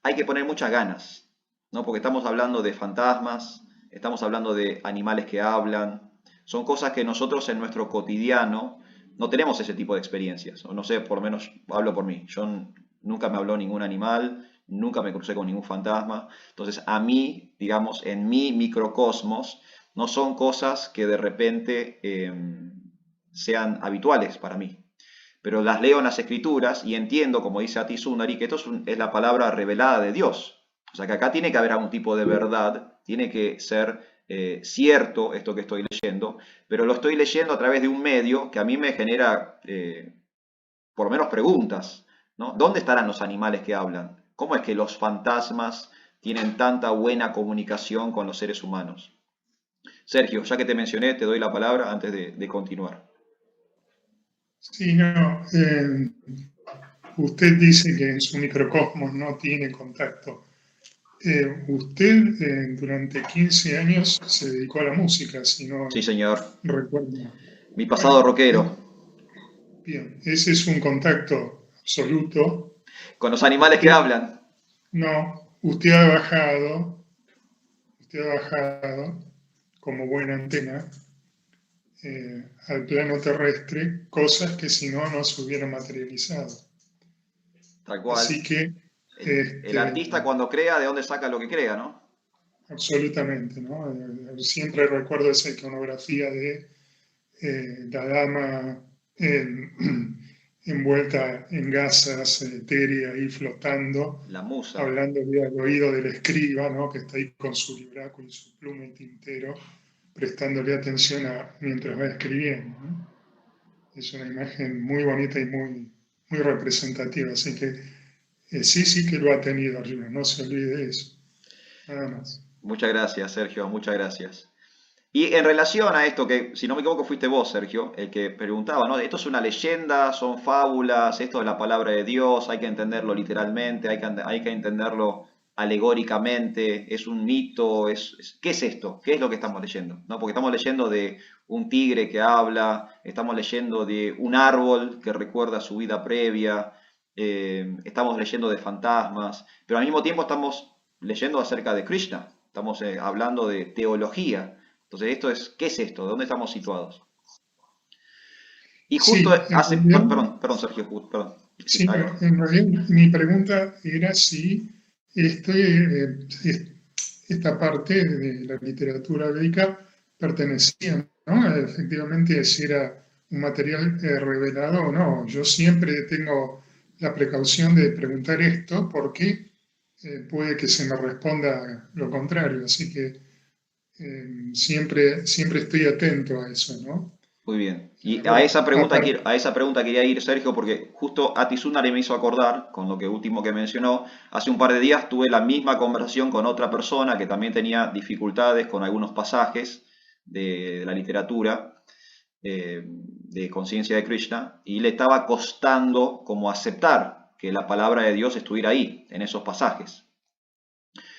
hay que poner muchas ganas, ¿no? Porque estamos hablando de fantasmas, estamos hablando de animales que hablan, son cosas que nosotros en nuestro cotidiano no tenemos ese tipo de experiencias. O no sé, por lo menos hablo por mí. Yo nunca me habló ningún animal, nunca me crucé con ningún fantasma. Entonces, a mí, digamos, en mi microcosmos, no son cosas que de repente sean habituales para mí. Pero las leo en las escrituras y entiendo, como dice Ati Sundari, que esto es la palabra revelada de Dios. O sea que acá tiene que haber algún tipo de verdad, tiene que ser cierto esto que estoy leyendo, pero lo estoy leyendo a través de un medio que a mí me genera, por lo menos, preguntas, ¿no? ¿Dónde estarán los animales que hablan? ¿Cómo es que los fantasmas tienen tanta buena comunicación con los seres humanos? Sergio, ya que te mencioné, te doy la palabra antes de continuar. Sí, no. Usted dice que en su microcosmos no tiene contacto. Usted durante 15 años se dedicó a la música, si no Sí, señor. recuerdo. Mi pasado Bueno, rockero. bien, ese es un contacto absoluto. Con los animales que hablan. No, usted ha bajado como buena antena al plano terrestre cosas que si no, no se hubieran materializado. Tal cual. Así que El artista cuando crea, ¿de dónde saca lo que crea, no? absolutamente, ¿no? Siempre recuerdo esa iconografía de la dama envuelta en gasas etérea y flotando, La musa. hablándole al oído del escriba, ¿no? Que está ahí con su libraco y su pluma y tintero, prestándole atención mientras va escribiendo, ¿no? Es una imagen muy bonita y muy representativa, así que sí que lo ha tenido Arjuna, no se olvide de eso, nada más. Muchas gracias, Sergio, muchas gracias. Y en relación a esto, que si no me equivoco fuiste vos, Sergio, el que preguntaba, ¿no? ¿Esto es una leyenda? ¿Son fábulas? ¿Esto es la palabra de Dios? ¿Hay que entenderlo literalmente? ¿Hay que entenderlo alegóricamente? ¿Es un mito? ¿Qué es esto? ¿Qué es lo que estamos leyendo? ¿No? Porque estamos leyendo de un tigre que habla, estamos leyendo de un árbol que recuerda su vida previa, estamos leyendo de fantasmas, pero al mismo tiempo estamos leyendo acerca de Krishna, estamos hablando de teología. Entonces, ¿qué es esto? ¿De dónde estamos situados? Y justo Sí, hace... en realidad, Perdón, Sergio, perdón. sí, no, en realidad mi pregunta era si esta parte de la literatura védica pertenecía, ¿no? Efectivamente, si era un material revelado o no. Yo siempre tengo la precaución de preguntar esto porque puede que se me responda lo contrario, así que siempre estoy atento a eso, ¿no? Muy bien. Y Bueno, a esa pregunta aparte, quería ir, Sergio, porque justo a Tizuna me hizo acordar, con lo que último que mencionó, hace un par de días tuve la misma conversación con otra persona que también tenía dificultades con algunos pasajes de la literatura de conciencia de Krishna, y le estaba costando como aceptar que la palabra de Dios estuviera ahí, en esos pasajes.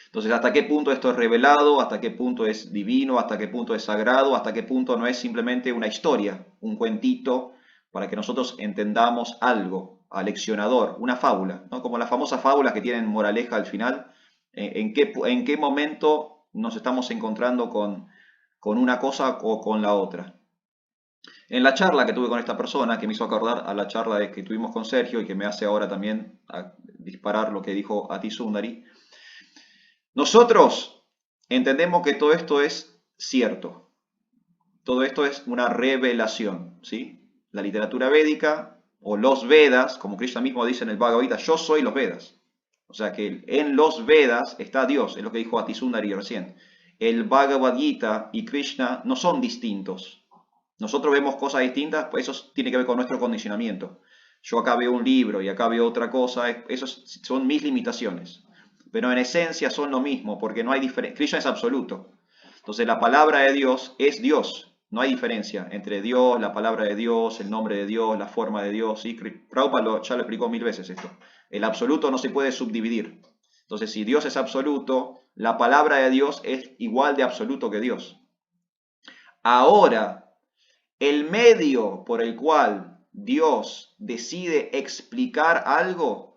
Entonces, ¿hasta qué punto esto es revelado? ¿Hasta qué punto es divino? ¿Hasta qué punto es sagrado? ¿Hasta qué punto no es simplemente una historia, un cuentito, para que nosotros entendamos algo aleccionador, una fábula, ¿no? Como las famosas fábulas que tienen moraleja al final? ¿En qué momento nos estamos encontrando con una cosa o con la otra? En la charla que tuve con esta persona, que me hizo acordar a la charla que tuvimos con Sergio y que me hace ahora también disparar lo que dijo Ati Sundari, nosotros entendemos que todo esto es cierto. Todo esto es una revelación, ¿sí? La literatura védica o los Vedas, como Krishna mismo dice en el Bhagavad Gita, yo soy los Vedas. O sea que en los Vedas está Dios, es lo que dijo Ati Sundari recién. El Bhagavad Gita y Krishna no son distintos. Nosotros vemos cosas distintas, pues eso tiene que ver con nuestro condicionamiento. Yo acá veo un libro y acá veo otra cosa, esas son mis limitaciones. Pero en esencia son lo mismo, porque no hay diferencia. Krishna es absoluto. Entonces la palabra de Dios es Dios. No hay diferencia entre Dios, la palabra de Dios, el nombre de Dios, la forma de Dios. ¿Sí? Prabhupada ya lo explicó 1000 veces esto. El absoluto no se puede subdividir. Entonces si Dios es absoluto, la palabra de Dios es igual de absoluto que Dios. Ahora, el medio por el cual Dios decide explicar algo,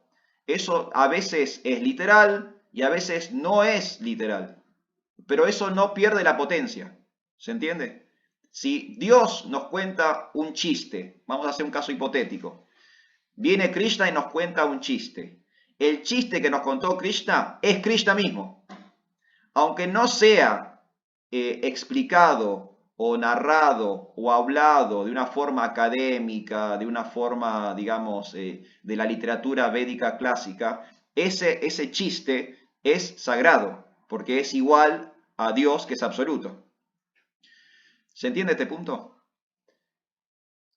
eso a veces es literal y a veces no es literal. Pero eso no pierde la potencia. ¿Se entiende? Si Dios nos cuenta un chiste, vamos a hacer un caso hipotético. Viene Krishna y nos cuenta un chiste. El chiste que nos contó Krishna es Krishna mismo. Aunque no sea explicado o narrado o hablado de una forma académica, de una forma, digamos, de la literatura védica clásica, ese chiste es sagrado, porque es igual a Dios, que es absoluto. ¿Se entiende este punto?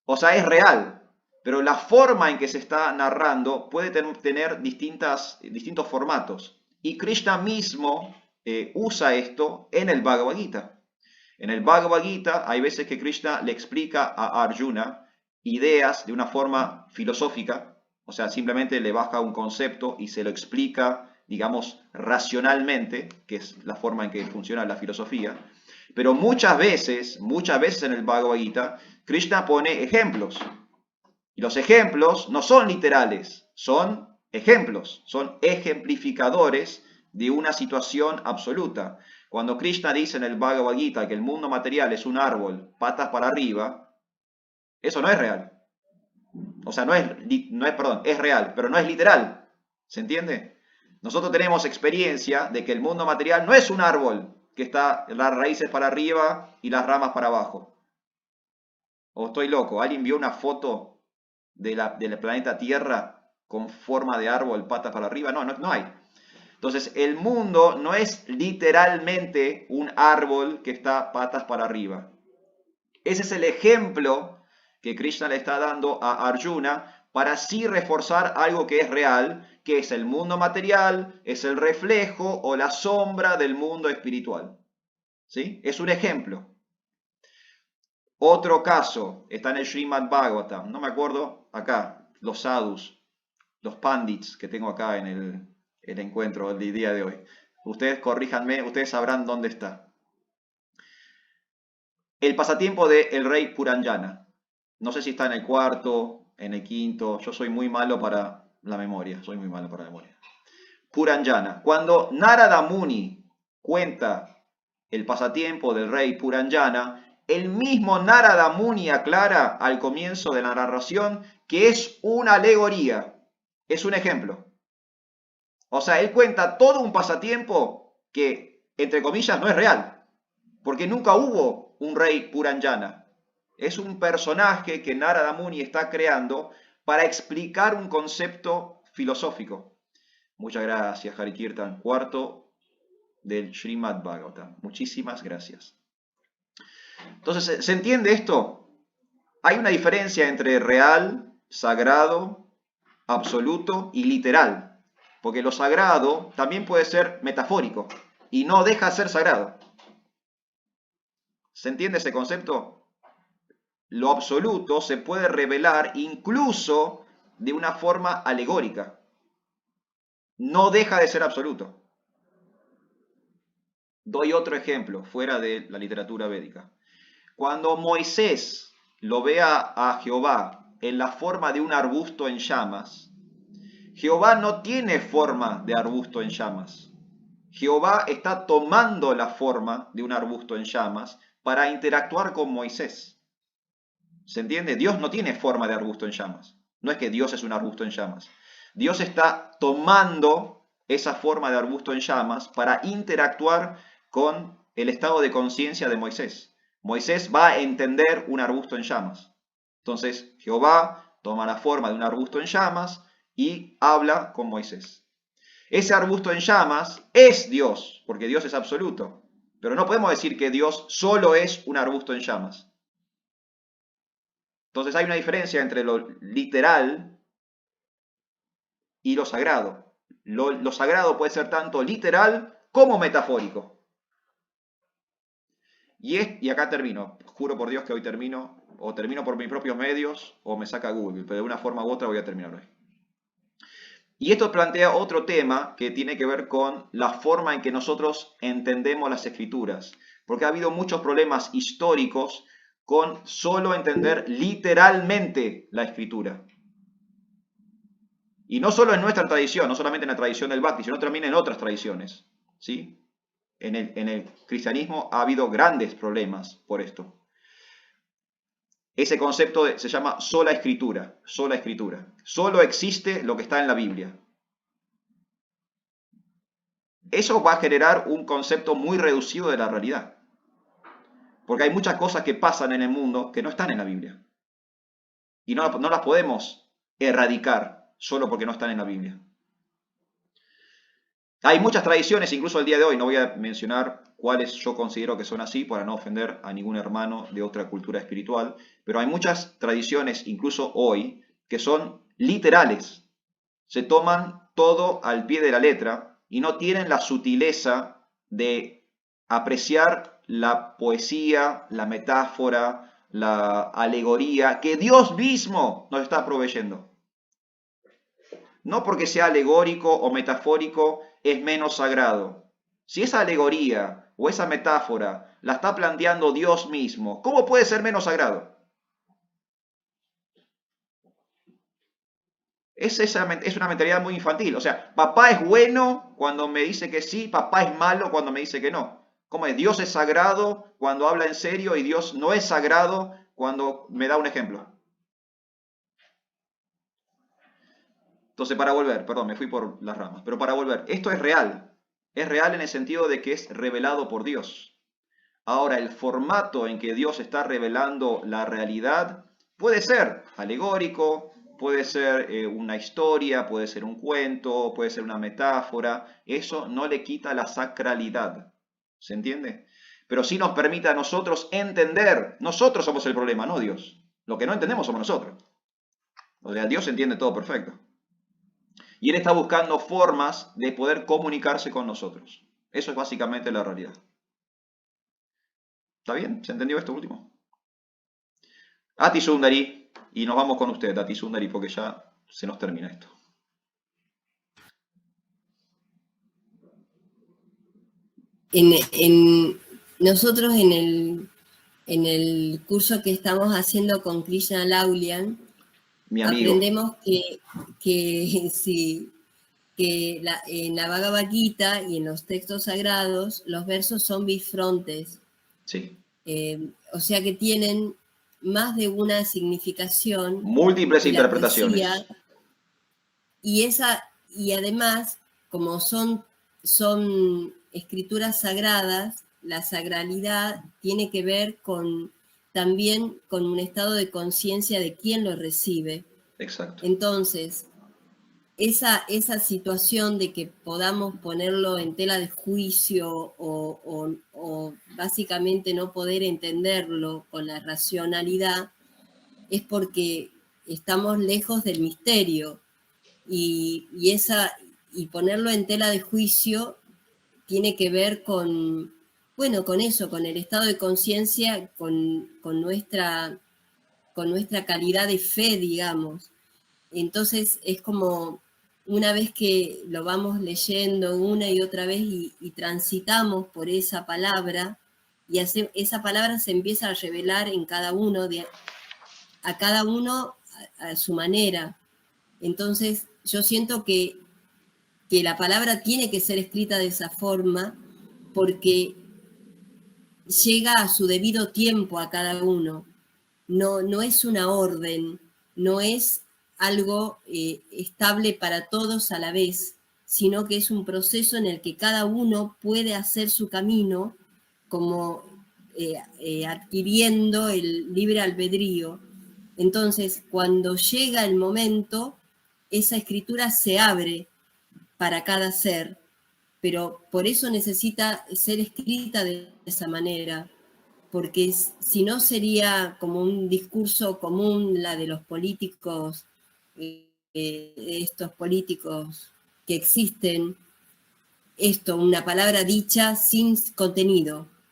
O sea, es real, pero la forma en que se está narrando puede tener distintos formatos. Y Krishna mismo usa esto en el Bhagavad Gita. En el Bhagavad Gita hay veces que Krishna le explica a Arjuna ideas de una forma filosófica, o sea, simplemente le baja un concepto y se lo explica, digamos, racionalmente, que es la forma en que funciona la filosofía. Pero muchas veces en el Bhagavad Gita, Krishna pone ejemplos. Y los ejemplos no son literales, son ejemplos, son ejemplificadores de una situación absoluta. Cuando Krishna dice en el Bhagavad Gita que el mundo material es un árbol, patas para arriba, eso no es real. O sea, es real, pero no es literal. ¿Se entiende? Nosotros tenemos experiencia de que el mundo material no es un árbol que está las raíces para arriba y las ramas para abajo. ¿O estoy loco? ¿Alguien vio una foto del planeta Tierra con forma de árbol, patas para arriba? No hay. Entonces, el mundo no es literalmente un árbol que está patas para arriba. Ese es el ejemplo que Krishna le está dando a Arjuna para así reforzar algo que es real, que es el mundo material, es el reflejo o la sombra del mundo espiritual. ¿Sí? Es un ejemplo. Otro caso está en el Srimad Bhagavatam, no me acuerdo, acá, los sadhus, los pandits que tengo acá en el encuentro del día de hoy. Ustedes corríjanme, ustedes sabrán dónde está. El pasatiempo del rey Puranjana. No sé si está en el cuarto, en el quinto. Yo soy muy malo para la memoria. Puranjana. Cuando Narada Muni cuenta el pasatiempo del rey Puranjana, el mismo Narada Muni aclara al comienzo de la narración que es una alegoría. Es un ejemplo. O sea, él cuenta todo un pasatiempo que, entre comillas, no es real. Porque nunca hubo un rey Puranjana. Es un personaje que Narada Muni está creando para explicar un concepto filosófico. Muchas gracias, Hari Kirtan. Cuarto del Srimad Bhagavatam. Muchísimas gracias. Entonces, ¿se entiende esto? Hay una diferencia entre real, sagrado, absoluto y literal. Porque lo sagrado también puede ser metafórico y no deja de ser sagrado. ¿Se entiende ese concepto? Lo absoluto se puede revelar incluso de una forma alegórica. No deja de ser absoluto. Doy otro ejemplo fuera de la literatura védica. Cuando Moisés lo ve a Jehová en la forma de un arbusto en llamas, Jehová no tiene forma de arbusto en llamas. Jehová está tomando la forma de un arbusto en llamas para interactuar con Moisés. ¿Se entiende? Dios no tiene forma de arbusto en llamas. No es que Dios es un arbusto en llamas. Dios está tomando esa forma de arbusto en llamas para interactuar con el estado de conciencia de Moisés. Moisés va a entender un arbusto en llamas. Entonces, Jehová toma la forma de un arbusto en llamas y habla con Moisés. Ese arbusto en llamas es Dios, porque Dios es absoluto. Pero no podemos decir que Dios solo es un arbusto en llamas. Entonces hay una diferencia entre lo literal y lo sagrado. Lo sagrado puede ser tanto literal como metafórico. Y acá termino. Juro por Dios que hoy termino, o termino por mis propios medios, o me saca Google, pero de una forma u otra voy a terminar hoy. Y esto plantea otro tema que tiene que ver con la forma en que nosotros entendemos las escrituras. Porque ha habido muchos problemas históricos con solo entender literalmente la escritura. Y no solo en nuestra tradición, no solamente en la tradición del Bhakti, sino también en otras tradiciones. ¿Sí? En el cristianismo ha habido grandes problemas por esto. Ese concepto se llama sola escritura, sola escritura. Solo existe lo que está en la Biblia. Eso va a generar un concepto muy reducido de la realidad. Porque hay muchas cosas que pasan en el mundo que no están en la Biblia. Y no las podemos erradicar solo porque no están en la Biblia. Hay muchas tradiciones, incluso el día de hoy, no voy a mencionar cuáles yo considero que son así para no ofender a ningún hermano de otra cultura espiritual, pero hay muchas tradiciones, incluso hoy, que son literales. Se toman todo al pie de la letra y no tienen la sutileza de apreciar la poesía, la metáfora la alegoría que Dios mismo nos está proveyendo. No porque sea alegórico o metafórico es menos sagrado. Si esa alegoría o esa metáfora la está planteando Dios mismo, ¿cómo puede ser menos sagrado? Es una mentalidad muy infantil. O sea, papá es bueno cuando me dice que sí, papá es malo cuando me dice que no. ¿Cómo es? Dios es sagrado cuando habla en serio y Dios no es sagrado cuando me da un ejemplo. Entonces, para volver, perdón, me fui por las ramas, pero para volver, esto es real. Es real en el sentido de que es revelado por Dios. Ahora, el formato en que Dios está revelando la realidad puede ser alegórico, puede ser una historia, puede ser un cuento, puede ser una metáfora. Eso no le quita la sacralidad. ¿Se entiende? Pero sí nos permite a nosotros entender. Nosotros somos el problema, no Dios. Lo que no entendemos somos nosotros. O sea, Dios entiende todo perfecto. Y Él está buscando formas de poder comunicarse con nosotros. Eso es básicamente la realidad. ¿Está bien? ¿Se entendió esto último? Ati Sundari, y nos vamos con usted, Ati Sundari, porque ya se nos termina esto. Nosotros en el curso que estamos haciendo con Krishna Laulian, Mi amigo. aprendemos que en la Bhagavad Gita y en los textos sagrados los versos son bifrontes. Sí. O sea que tienen más de una significación. Múltiples interpretaciones. Poesía, y además, como son escrituras sagradas, la sagralidad tiene que ver también con un estado de conciencia de quien lo recibe. Exacto. Entonces, esa situación de que podamos ponerlo en tela de juicio o básicamente no poder entenderlo con la racionalidad es porque estamos lejos del misterio y ponerlo en tela de juicio tiene que ver con eso, con el estado de conciencia, con nuestra calidad de fe, digamos. Entonces es como una vez que lo vamos leyendo una y otra vez y transitamos por esa palabra, y esa palabra se empieza a revelar en cada uno, a cada uno a su manera. Entonces yo siento que la palabra tiene que ser escrita de esa forma porque llega a su debido tiempo a cada uno. No es una orden, no es algo estable para todos a la vez, sino que es un proceso en el que cada uno puede hacer su camino como adquiriendo el libre albedrío. Entonces, cuando llega el momento, esa escritura se abre para cada ser, pero por eso necesita ser escrita de esa manera, porque si no sería como un discurso común, la de los políticos, estos políticos que existen, una palabra dicha sin contenido.